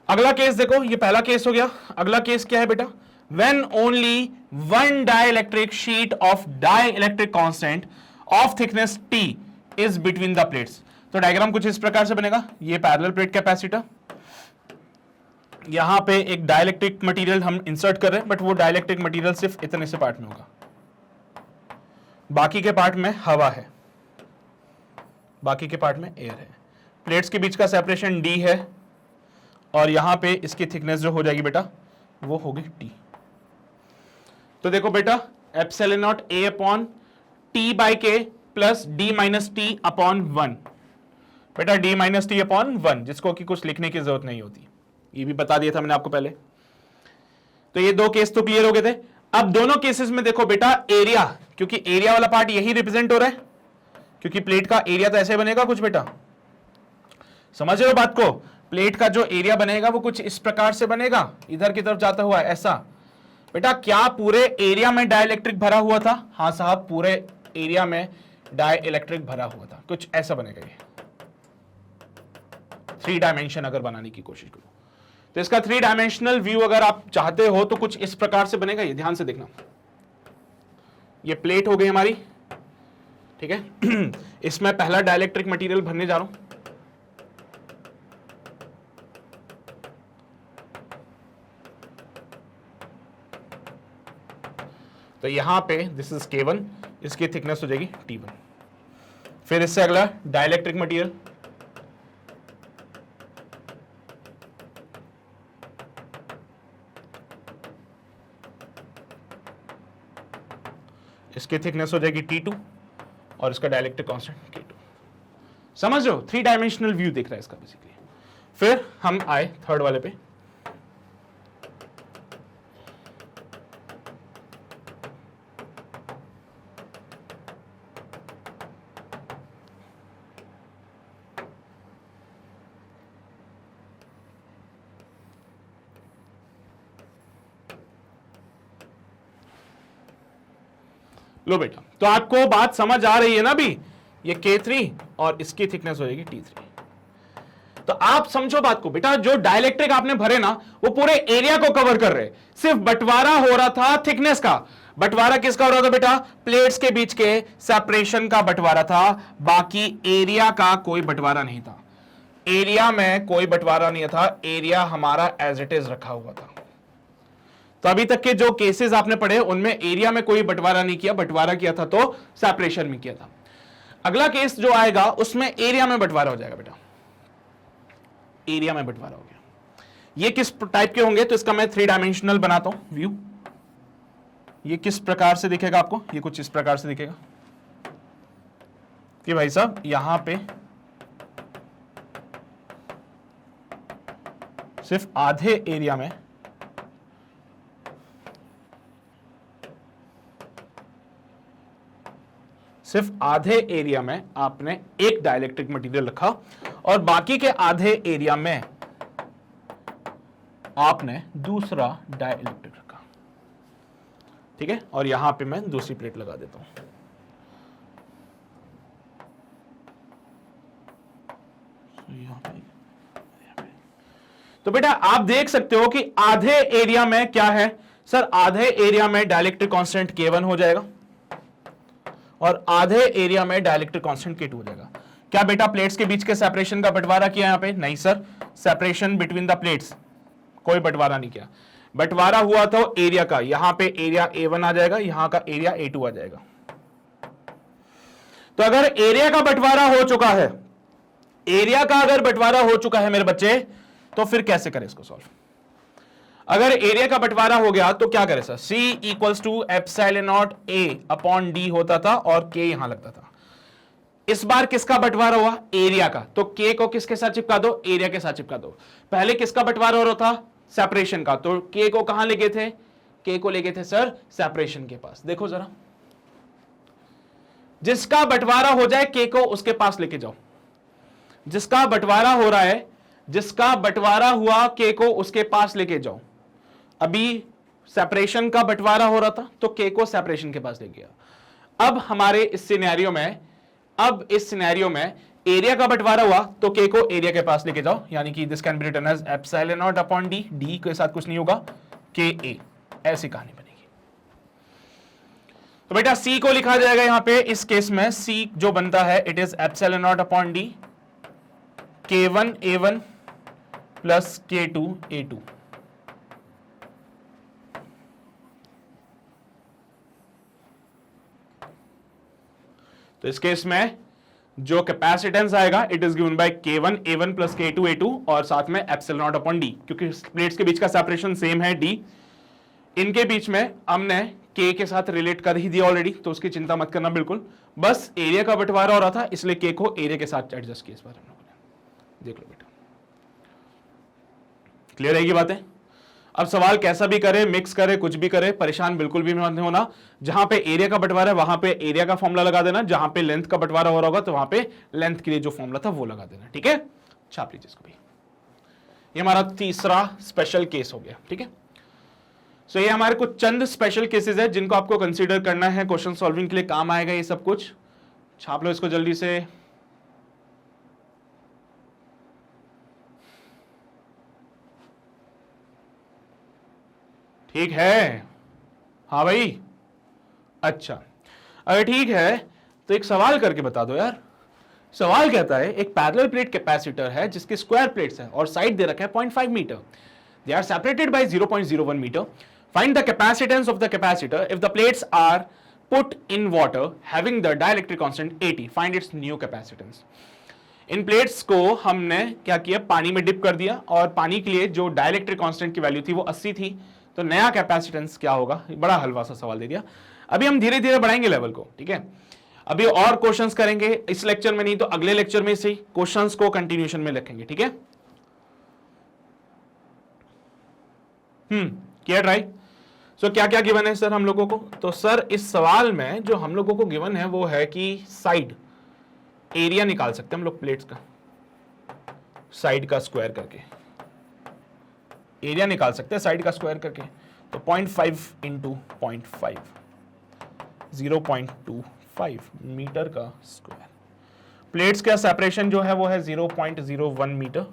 अगला केस देखो, ये पहला केस हो गया। अगला केस क्या है बेटा, when only one dielectric sheet of dielectric constant of thickness T is between the plates. तो डायग्राम कुछ इस प्रकार से बनेगा। ये पैरेलल प्लेट कैपेसिटर, यहां पे एक डाइलेक्ट्रिक मटेरियल हम इंसर्ट कर रहे हैं, बट वो डाइलेक्ट्रिक मटेरियल सिर्फ इतने से पार्ट में होगा, बाकी के पार्ट में हवा है, बाकी के पार्ट में एयर है। प्लेट्स के बीच का सेपरेशन D है और यहां पे इसकी थिकनेस जो हो जाएगी बेटा वो होगी T। तो देखो बेटा epsilon naught A upon T by K plus D minus T upon 1। बेटा D माइनस T अपॉन 1, जिसको कि कुछ लिखने की जरूरत नहीं होती, ये भी बता दिया था मैंने आपको पहले। तो ये दो केस तो क्लियर हो गए थे। अब दोनों केसेस में देखो बेटा एरिया, क्योंकि एरिया वाला पार्ट यही रिप्रेजेंट हो रहा है, क्योंकि प्लेट का एरिया तो ऐसे बनेगा कुछ बेटा, समझ रहे हो बात को। प्लेट का जो एरिया बनेगा वो कुछ इस प्रकार से बनेगा, इधर की तरफ जाता हुआ ऐसा। बेटा क्या पूरे एरिया में डाइलेक्ट्रिक भरा हुआ था, हाँ साहब पूरे एरिया में डाइलेक्ट्रिक भरा हुआ था, कुछ ऐसा बनेगा ये। 3 डायमेंशन अगर बनाने की कोशिश करो तो इसका 3 डायमेंशनल व्यू अगर आप चाहते हो तो कुछ इस प्रकार से बनेगा। ये ध्यान से देखना, ये प्लेट हो गई हमारी, ठीक है। इसमें पहला डाइलेक्ट्रिक मटेरियल भरने जा रहा हूं। तो यहां पे दिस इज K1, इसकी थिकनेस हो जाएगी T1। फिर इससे अगला डाइलेक्ट्रिक मटेरियल, इसकी थिकनेस हो जाएगी T2 और इसका डाइलेक्ट्रिक कांस्टेंट K2। समझ रहे हो, 3 डायमेंशनल व्यू दिख रहा है इसका बेसिकली। फिर हम आए थर्ड वाले पे। लो बेटा तो आपको बात समझ आ रही है ना अभी, ये K3 और इसकी थिकनेस हो जाएगी T3। तो आप समझो बात को बेटा, जो डाइलेक्ट्रिक आपने भरे ना वो पूरे एरिया को कवर कर रहे, सिर्फ बंटवारा हो रहा था थिकनेस का। बंटवारा किसका हो रहा था बेटा? प्लेट्स के बीच के सेपरेशन का बंटवारा था, बाकी एरिया का कोई बंटवारा नहीं था। एरिया में कोई बंटवारा नहीं था, एरिया हमारा एज इट इज रखा हुआ था। तो अभी तक के जो केसेस आपने पढ़े उनमें एरिया में कोई बंटवारा नहीं किया, बंटवारा किया था तो सेपरेशन में किया था। अगला केस जो आएगा उसमें एरिया में बंटवारा हो जाएगा बेटा, एरिया में बंटवारा हो गया। ये किस टाइप के होंगे? तो इसका मैं 3 डायमेंशनल बनाता हूं व्यू। ये किस प्रकार से दिखेगा आपको? ये कुछ इस प्रकार से दिखेगा कि भाई साहब यहां पे सिर्फ आधे एरिया में आपने एक डाइलेक्ट्रिक मटेरियल रखा और बाकी के आधे एरिया में आपने दूसरा डाइलेक्ट्रिक रखा। ठीक है, और यहां पे मैं दूसरी प्लेट लगा देता हूं। तो बेटा आप देख सकते हो कि आधे एरिया में क्या है सर? आधे एरिया में डाइलेक्ट्रिक कांस्टेंट K1 हो जाएगा और आधे एरिया में डाइलेक्ट्रिक कांस्टेंट K2 हो जाएगा। क्या बेटा प्लेट्स के बीच के सेपरेशन का बंटवारा किया यहां पे? नहीं sir, separation between the plates कोई बंटवारा नहीं किया। बंटवारा हुआ तो एरिया का, यहां पे एरिया A1 आ जाएगा, यहां का एरिया A2 आ जाएगा। तो अगर एरिया का बंटवारा हो चुका है, एरिया का अगर बंटवारा हो चुका है मेरे बच्चे, तो फिर कैसे करें इसको सॉल्व? अगर एरिया का बंटवारा हो गया तो क्या करें sir? C equals to epsilon naught A upon D होता था और K यहां लगता था। इस बार किसका बंटवारा हुआ? एरिया का। तो K को किसके साथ चिपका दो? एरिया के साथ चिपका दो। पहले किसका बंटवारा हो रहा था? सेपरेशन का। तो K को कहां लेके थे? K को लेके थे सर सेपरेशन के पास। देखो जरा, जिसका बंटवारा हो जाए K को उसके पास लेके जाओ। जिसका बंटवारा हो रहा है, जिसका बंटवारा हुआ K को उसके पास लेके जाओ। अभी सेपरेशन का बंटवारा हो रहा था तो K को सेपरेशन के पास ले गया। अब हमारे इस सिनेरियो में एरिया का बंटवारा हुआ तो K को एरिया के पास लेके जाओ, यानी कि this can be written as epsilon naught upon D। D के साथ कुछ नहीं होगा, KA। ऐसी कहानी बनेगी। तो बेटा C को लिखा जाएगा यहां पे, इस केस में C जो बनता है it is epsilon naught upon D K1 A1 plus K2 A2। तो इस केस में जो कैपेसिटेंस आएगा it is given bye K1 A1 plus K2 A2 और साथ में एप्सिलॉन नॉट अपॉन D, क्योंकि प्लेट्स के बीच का सेपरेशन सेम है D। इनके बीच में हमने K के साथ रिलेट कर ही दिया ऑलरेडी, तो उसकी चिंता मत करना बिल्कुल। बस एरिया का बंटवारा हो रहा था इसलिए K को एरिया के साथ एडजस्ट किया इस बार हम लोगों ने। देख लो बेटा, क्लियर है ये बातें? अब सवाल कैसा भी करे, मिक्स करे, कुछ भी करे, परेशान बिल्कुल भी मत होना। जहां पे एरिया का बंटवारा है वहां पे एरिया का फॉर्मूला लगा देना, जहां पे लेंथ का बंटवारा हो रहा होगा तो वहां पे लेंथ के लिए जो फॉर्मूला था वो लगा देना। ठीक है, छाप लीजिए इसको भी। ये हमारा तीसरा स्पेशल केस हो गया। ठीक है, सो ये हमारे कुछ चंद स्पेशल केसेस है जिनको आपको कंसीडर करना है, क्वेश्चन सॉल्विंग के लिए काम आएगा ये सब कुछ। छाप लो इसको जल्दी से। ठीक है, हाँ भाई, अच्छा अगर ठीक है तो एक सवाल करके बता दो यार। सवाल कहता है एक पैरेलल प्लेट कैपेसिटर है जिसके स्क्वायर प्लेट्स है और साइड दे रखा है 0.5 metre. They are separated by 0.01 metre. Find the capacitance of the capacitor if the plates are put in water having the dielectric constant 80। Find its new capacitance. इन प्लेट्स को हमने क्या किया, पानी में डिप कर दिया और पानी के लिए जो डाइलेक्ट्रिक कांस्टेंट की वैल्यू थी वो 80 थी, तो नया कैपेसिटेंस क्या होगा? बड़ा हलवा सा सवाल दे दिया। अभी हम धीरे धीरे बढ़ाएंगे लेवल को। ठीक है, अभी और क्वेश्चंस करेंगे इस लेक्चर में, नहीं तो अगले लेक्चर में से क्वेश्चंस को कंटिन्यूएशन में रखेंगे। ठीक है, किया ट्राई। सो क्या क्या गिवन है सर हम लोगों को? तो सर इस सवाल में जो हम लोगों को गिवन है वो है कि साइड एरिया निकाल सकते हैं हम लोग प्लेट्स का, साइड का स्क्वायर करके एरिया निकाल सकते हैं साइड का स्क्वायर करके। तो 0.5 इंटू 0.5 0.25 मीटर का स्क्वायर। प्लेट्स का सेपरेशन जो है वो है 0.01 मीटर।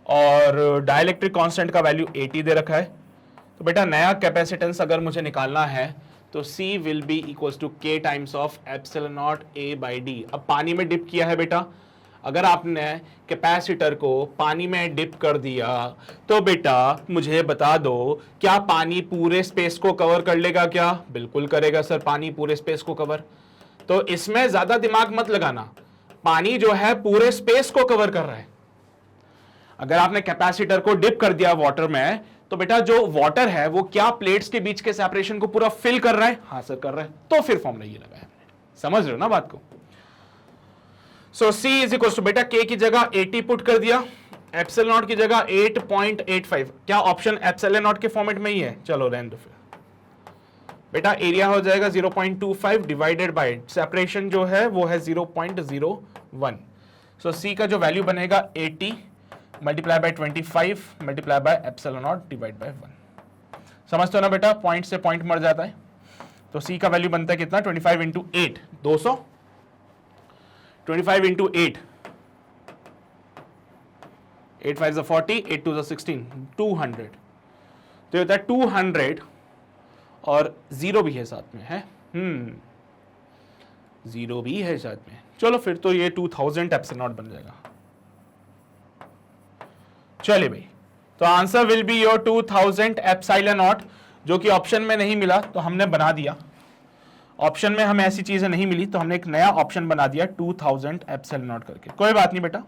और डाइलेक्ट्रिक कांस्टेंट का वैल्यू 80 दे रखा है। तो बेटा नया कैपेसिटेंस अगर मुझे निकालना है तो C will be equals to K times of epsilon naught A by D. अब पानी में डिप किया है बेटा, अगर आपने कैपेसिटर को पानी में डिप कर दिया तो बेटा मुझे बता दो क्या पानी पूरे स्पेस को कवर कर लेगा क्या? बिल्कुल करेगा सर, पानी पूरे स्पेस को कवर। तो इसमें ज्यादा दिमाग मत लगाना, पानी जो है पूरे स्पेस को कवर कर रहा है। अगर आपने कैपेसिटर को डिप कर दिया वाटर में तो बेटा जो वाटर है वो क्या प्लेट्स के बीच के सेपरेशन को पूरा फिल कर रहा है? हाँ सर कर रहा है। तो फिर फॉर्मूला ये लगा है, समझ रहे हो ना बात को? सो C इज इक्वल टू बेटा K की जगह 80 पुट कर दिया, एप्सिलॉन नॉट की जगह 8.85। क्या ऑप्शन एप्सिलॉन नॉट के फॉर्मेट में ही है? चलो रहने दो फिर। बेटा एरिया हो जाएगा 0.25 डिवाइडेड बाय सेपरेशन जो है वो है 0.01। सो C का जो वैल्यू बनेगा 80 multiply by 25 multiply by epsilon not divide by 1। समझते हो ना बेटा, पॉइंट से पॉइंट मर जाता है। तो C का वैल्यू बनता है कितना? 25 इंटू 8 200, 25 इंटू 8 8 5 40, 8 2 16, 200। तो ये होता है 200 और जीरो भी है साथ में है, जीरो भी है साथ में। चलो फिर तो ये 2000 एप्सिलॉन नॉट बन जाएगा। चलिए भाई, तो answer will be your 2000 epsilon not, जो कि ऑप्शन में नहीं मिला तो हमने बना दिया। ऑप्शन में हमें ऐसी चीजें नहीं मिली तो हमने एक नया ऑप्शन बना दिया 2000 एप्सिलॉन नॉट करके। कोई बात नहीं बेटा,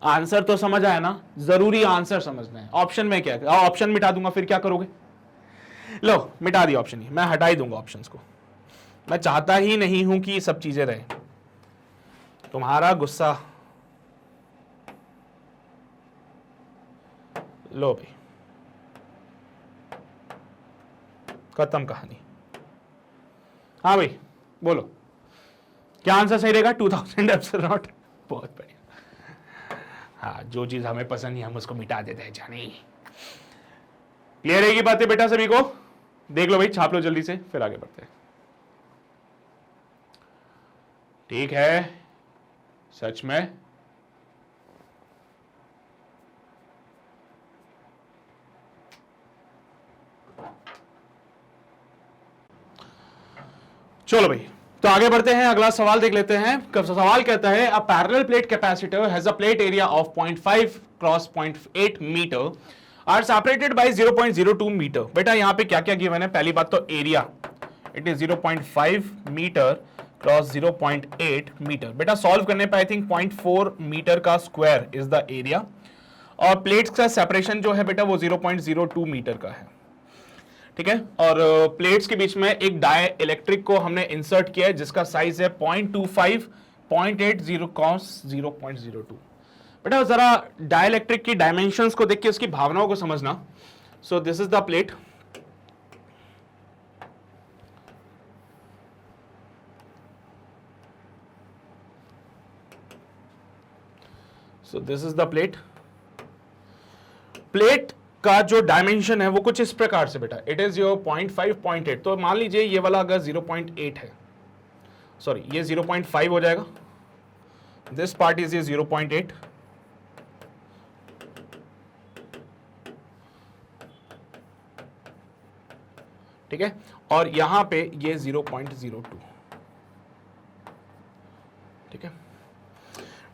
आंसर तो समझ आया ना, जरूरी आंसर समझना है। ऑप्शन में क्या, ऑप्शन मिटा दूंगा फिर क्या करोगे? लो मिटा दिया ऑप्शन ही, मैं हटा ही दूंगा ऑप्शंस को। मैं चाहता ही नहीं हूं कि ये सब चीजें रहे। तुम्हारा गुस्सा, लो भाई खत्म कहानी। हाँ भाई बोलो, क्या आंसर सही रहेगा? 2000 एप्सिलॉन नॉट। बहुत बढ़िया। हाँ, जो चीज हमें पसंद नहीं हम उसको मिटा देते हैं जानी। क्लियर रहेगी बातें बेटा सभी को? देख लो भाई, छाप लो जल्दी से, फिर आगे बढ़ते हैं। ठीक है, सच में चलो भाई, तो आगे बढ़ते हैं, अगला सवाल देख लेते हैं। सवाल कहता है a parallel plate capacitor has a plate area of 0.5 cross 0.8 metre are separated by 0.02 metre. बेटा यहां पे क्या क्या गिवन है? पहली बात तो area, it is 0.5 metre cross 0.8 metre. बेटा सॉल्व करने पे आई थिंक 0.4 मीटर का स्क्वायर इज द एरिया, और प्लेट्स का सेपरेशन जो है बेटा वो 0.02 मीटर का है। ठीक है, और प्लेट्स के बीच में एक डाई इलेक्ट्रिक को हमने इंसर्ट किया है जिसका साइज है 0.25 0.80 क्रॉस 0.02। बेटा जरा डाई इलेक्ट्रिक की डायमेंशंस को देख के उसकी भावनाओं को समझना। सो this is the plate, so this is the plate. Plate का जो डायमेंशन है वो कुछ इस प्रकार से बेटा, इट इज योर 0.5 0.8। तो मान लीजिए ये वाला अगर 0.8 है, सॉरी ये 0.5 हो जाएगा, दिस पार्ट इज ये 0.8, ठीक है, और यहां पे ये 0.02। ठीक है,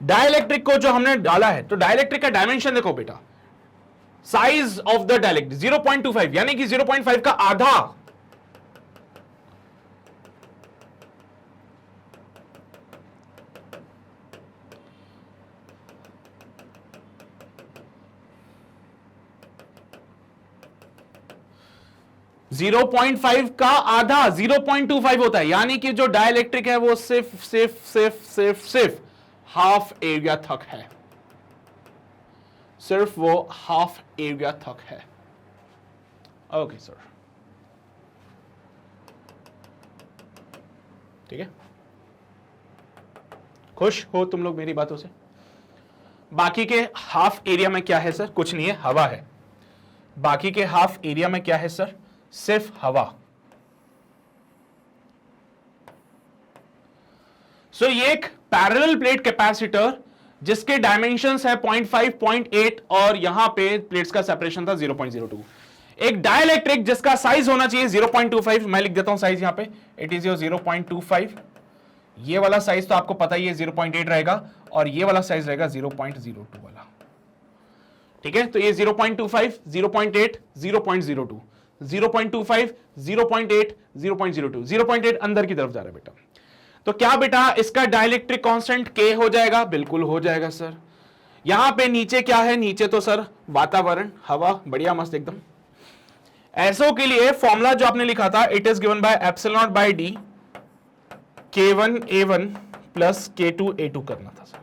डाइलेक्ट्रिक को जो हमने डाला है, तो डाइलेक्ट्रिक का डायमेंशन देखो बेटा, साइज ऑफ द डाइलेक्ट्रिक 0.25 यानी कि 0.5 का आधा। जीरो 0.5 का आधा 0.25 होता है, यानी कि जो डाइलेक्ट्रिक है वो सिर्फ हाफ एरिया तक है, सिर्फ वो हाफ एरिया तक है। ओके सर, ठीक है, खुश हो तुम लोग मेरी बातों से? बाकी के हाफ एरिया में क्या है सर? कुछ नहीं है, हवा है। बाकी के हाफ एरिया में क्या है सर? सिर्फ हवा। सो ये एक पैरेलल प्लेट कैपेसिटर जिसके डायमेंशंस है 0.5, 0.8 और यहां पे प्लेट्स का सेपरेशन था 0.02। एक डाइलेक्ट्रिक जिसका साइज होना चाहिए 0.25, मैं लिख देता हूं साइज यहां पे, इट इज योर 0.25। ये वाला साइज तो आपको पता ही है 0.8 रहेगा और ये वाला साइज रहेगा 0.02 वाला। ठीक है, तो ये 0.25, 0.8, 0.02, 0.25, 0.8, 0.02, 0.8 अंदर की तरफ जा रहा है बेटा। तो क्या बेटा इसका डाइलेक्ट्रिक कांस्टेंट K हो जाएगा? बिल्कुल हो जाएगा सर। यहां पे नीचे क्या है? नीचे तो सर वातावरण, हवा, बढ़िया मस्त एकदम। एसओ के लिए फॉर्मूला जो आपने लिखा था, it is given by epsilon naught by D K1A1 plus K2A2 करना था सर।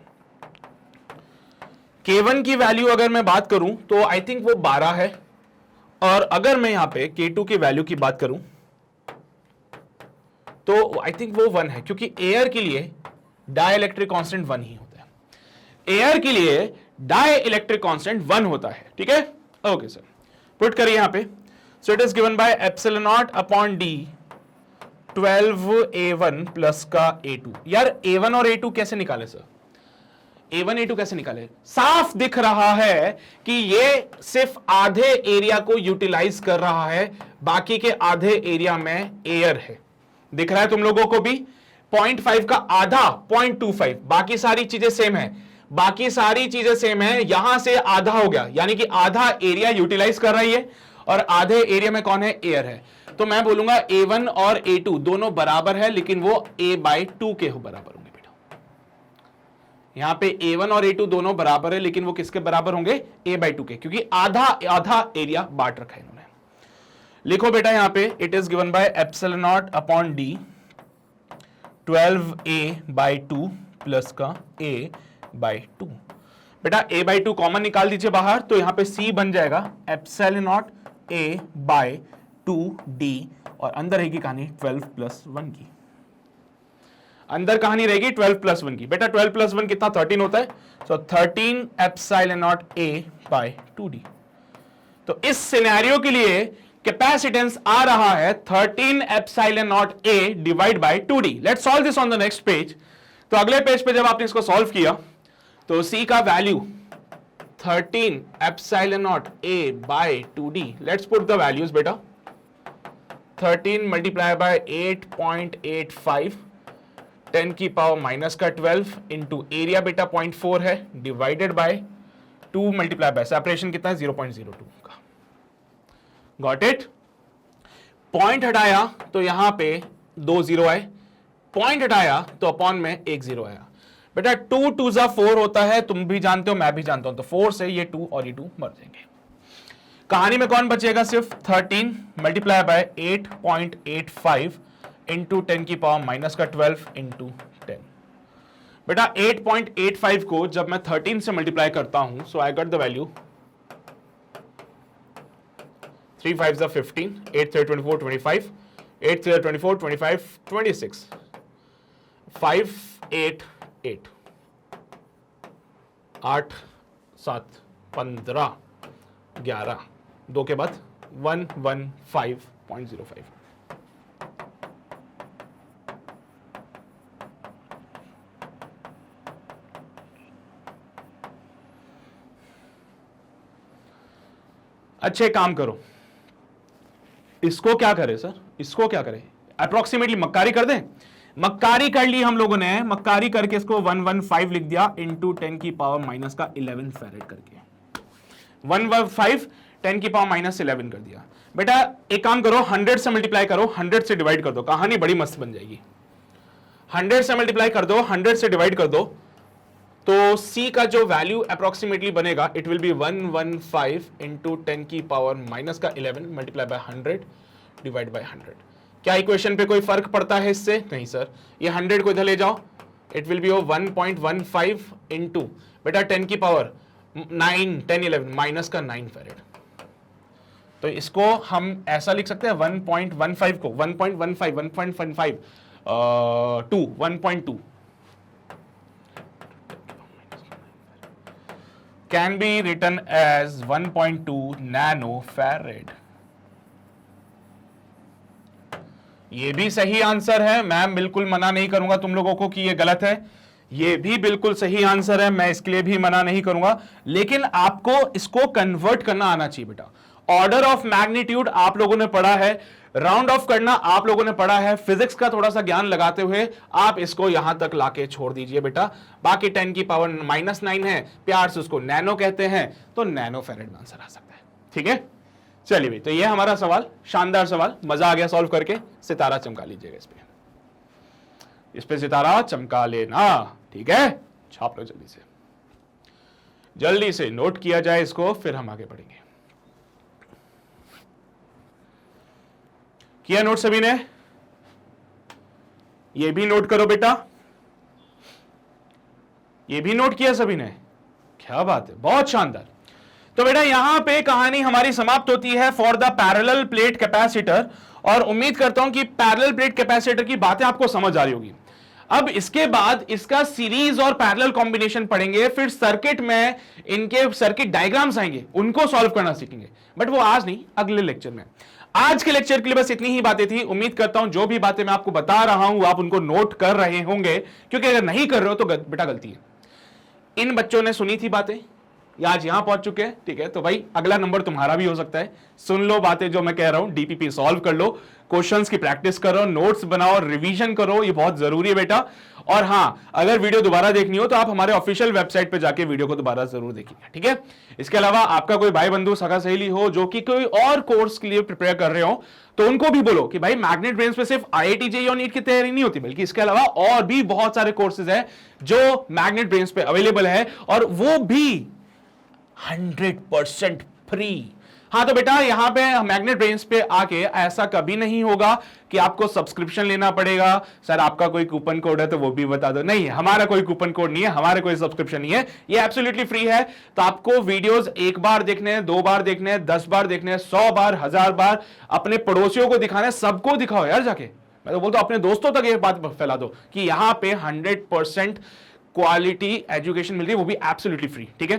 K1 की वैल्यू अगर मैं बात करूं तो आई थिंक वो 12 है, और अगर मैं यहां पे K2 की वैल्यू की बात करूं तो आई थिंक वो 1 है, क्योंकि एयर के लिए डाइलेक्ट्रिक कांस्टेंट 1 ही होता है। एयर के लिए डाइलेक्ट्रिक कांस्टेंट 1 होता है। ठीक है, ओके सर, पुट करिए यहां पे। So it is given by epsilon naught upon D 12A1 plus का A2। यार A1 और A2 कैसे निकाले सर? A1 A2 कैसे निकाले? साफ दिख रहा है कि ये सिर्फ आधे एरिया को यूटिलाइज कर रहा है, बाकी के आधे एरिया में एयर है। दिख रहा है तुम लोगों को भी? 0.5 का आधा 0.25, बाकी सारी चीजें सेम है, बाकी सारी चीजें सेम है, यहां से आधा हो गया, यानी कि आधा एरिया यूटिलाइज कर रही है और आधे एरिया में कौन है? एयर है। तो मैं बोलूंगा A1 और A2 दोनों बराबर है, लेकिन वो A/2 के हो बराबर होंगे बेटा। यहां पे A1 और A2 दोनों बराबर है, लेकिन वो किसके बराबर होंगे? A/2 के, क्योंकि आधा आधा एरिया बांट रखा है इन्होंने। लिखो बेटा यहां पे, it is given by epsilon naught upon D 12A/2 plus का A/2। बेटा A/2 कॉमन निकाल दीजिए बाहर, तो यहां पे C बन जाएगा एप्सिलॉन नॉट A/2D, और अंदर रहेगी कहानी 12 प्लस 1 की। अंदर कहानी रहेगी 12 प्लस 1 की। बेटा 12 प्लस 1 कितना? 13 होता है। सो 13 एप्सिलॉन नॉट A/2D। तो इस सिनेरियो के लिए कैपेसिटेंस आ रहा है 13 epsilon naught A divide by 2D। Let's solve this on the next page. तो अगले पेज पे जब आपने इसको सॉल्व किया तो C का value 13 epsilon not A/2D। Let's put the values बेटा। 13 मल्टीप्लाई बाय 8.85, 10 की पावर माइनस का 12 इंटू एरिया बेटा 0.4 है, divided by 2 multiply by separation कितना है? 0.02 का। Got it? पॉइंट हटाया तो यहां पे 2 0 आए, पॉइंट हटाया तो अपॉन में 1 0 आया। बेटा 2 2 जा 4 होता है, तुम भी जानते हो, मैं भी जानता हूं, तो 4 से ये 2 और ये 2 मर जाएंगे। कहानी में कौन बचेगा? सिर्फ 13 मल्टीप्लाई बाय 8.85 इंटू 10 की पावर माइनस का 12 इंटू 10। बेटा 8.85 को जब मैं 13 से मल्टीप्लाई करता हूं, सो आई गॉट द वैल्यू 3 5 जा 15, 8 3 24 25, 8 3 24 25 26, 5 8 8, 8 7 15 11, 2 के बाद 115.05। अच्छे काम करो, इसको क्या करें सर? इसको क्या करें? अप्रोक्सीमेटली मक्कारी कर दें? मक्कारी कर ली हम लोगों ने, मक्कारी करके इसको 115 लिख दिया इंटू 10 की पावर माइनस का 11 फैरेड करके 115 10 की पावर माइनस 11 कर दिया। बेटा एक काम करो, 100 से मल्टीप्लाई करो, 100 से डिवाइड कर दो, कहानी बड़ी मस्त बन जाएगी। 100 से मल्टीप्लाई कर दो, 100 से डिवाइड कर दो, तो C का जो वैल्यू अप्रोक्सीमेटली बनेगा इट विल बी 115 इंटू 10 की पावर माइनस का 11 मल्टीप्लाई बाय 100 डिवाइड बाय 100। क्या इक्वेशन पे कोई फर्क पड़ता है इससे? नहीं सर। ये 100 को इधर ले जाओ, इट विल बी 1.15 इंटू बेटा 10 की पावर 9 10 11 माइनस का 9 फैरेड। तो इसको हम ऐसा लिख सकते हैं 1.15 को 1.15 1.15 2 1.2 can be written as 1.2 nanofarad। ये भी सही आंसर है, मैं बिल्कुल मना नहीं करूंगा तुम लोगों को कि ये गलत है। ये भी बिल्कुल सही आंसर है, मैं इसके लिए भी मना नहीं करूंगा, लेकिन आपको इसको कन्वर्ट करना आना चाहिए बेटा। ऑर्डर ऑफ मैग्नीट्यूड आप लोगों ने पढ़ा है, राउंड ऑफ करना आप लोगों ने पढ़ा है, फिजिक्स का थोड़ा सा ज्ञान लगाते हुए आप इसको यहां तक लाके छोड़ दीजिए बेटा। बाकी 10 की पावर -9 है, प्यार से उसको नैनो कहते हैं, तो नैनो फेरेड में आंसर आ सकता है। ठीक है, चलिए भाई, तो ये हमारा सवाल, शानदार सवाल, मजा आ गया सॉल्व करके। सितारा चमका लीजिएगा इस पे सितारा चमका लेना। ठीक है, छाप लो जल्दी से नोट किया जाए इसको, फिर हम आगे बढ़ेंगे। किया नोट सभी ने? ये भी नोट करो बेटा, ये भी नोट किया सभी ने? क्या बात है, बहुत शानदार। तो बेटा यहां पे कहानी हमारी समाप्त होती है for the parallel plate capacitor, और उम्मीद करता हूं कि पैरेलल प्लेट कैपेसिटर की बातें आपको समझ आ रही होगी। अब इसके बाद इसका सीरीज और पैरेलल कॉम्बिनेशन पढ़ेंगे, फिर सर्किट में इनके सर्किट डायग्राम्स आएंगे, उनको सॉल्व करना सीखेंगे, बट वो आज नहीं, अगले लेक्चर में। आज के लेक्चर के लिए बस इतनी ही बातें थी। उम्मीद करता हूं जो भी बातें मैं आपको बता रहा हूं आप उनको नोट कर रहे होंगे, क्योंकि अगर नहीं कर रहे हो तो बेटा गलती है। इन बच्चों ने सुनी थी बातें, ये आज यहां पहुंच चुके हैं। ठीक है, तो भाई अगला नंबर तुम्हारा भी हो सकता है। सुन लो बातें जो मैं कह रहा हूं, डीपीपी सॉल्व कर लो, क्वेश्चंस की प्रैक्टिस करो, नोट्स बनाओ, रिवीजन करो, ये बहुत जरूरी है बेटा। और हां, अगर वीडियो दोबारा देखनी हो तो आप हमारे ऑफिशियल वेबसाइट पे जाके वीडियो को दोबारा जरूर देखिएगा। ठीक है, इसके अलावा आपका कोई भाई बंधु सगा सहेली हो जो कि कोई और कोर्स के लिए प्रिपेयर कर रहे हो, तो उनको भी बोलो कि भाई मैग्नेट ब्रेन्स पे सिर्फ IIT JEE और नीट की तैयारी नहीं होती, बल्कि इसके अलावा और भी बहुत सारे कोर्सेज हैं जो मैग्नेट ब्रेन्स पे अवेलेबल है, और वो भी 100% फ्री। हाँ, तो बेटा यहां पे मैग्नेट ब्रेन्स पे आके ऐसा कभी नहीं होगा कि आपको सब्सक्रिप्शन लेना पड़ेगा। सर आपका कोई कूपन कोड है तो वो भी बता दो। नहीं, हमारा कोई कूपन कोड नहीं है, हमारा कोई सब्सक्रिप्शन नहीं है, ये एब्सोल्युटली फ्री है। तो आपको वीडियोस एक बार देखने हैं, 2 बार देखने हैं, 10 बार देखने हैं, 100 बार, 1000 बार, अपने पड़ोसियों को दिखाना है, सबको दिखाओ यार जाके। मैं तो बोलता हूं अपने दोस्तों तक ये बात फैला दो कि यहां पे 100% क्वालिटी एजुकेशन मिल रही है, वो भी एब्सोल्युटली फ्री। ठीक है,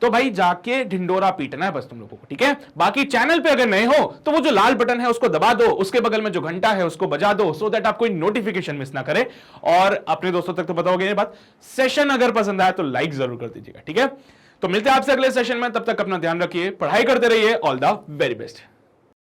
तो भाई जाके ढिंडोरा पीटना है बस तुम लोगों को। ठीक है, बाकी चैनल पे अगर नए हो तो वो जो लाल बटन है उसको दबा दो, उसके बगल में जो घंटा है उसको बजा दो, सो दैट आप कोई नोटिफिकेशन मिस ना करे। और अपने दोस्तों तक तो बताओगे ये बात। सेशन अगर पसंद आया तो लाइक जरूर कर दीजिएगा। ठीक है, तो मिलते हैं आपसे अगले सेशन में, तब तक अपना ध्यान रखिए, पढ़ाई करते रहिए। All the very best.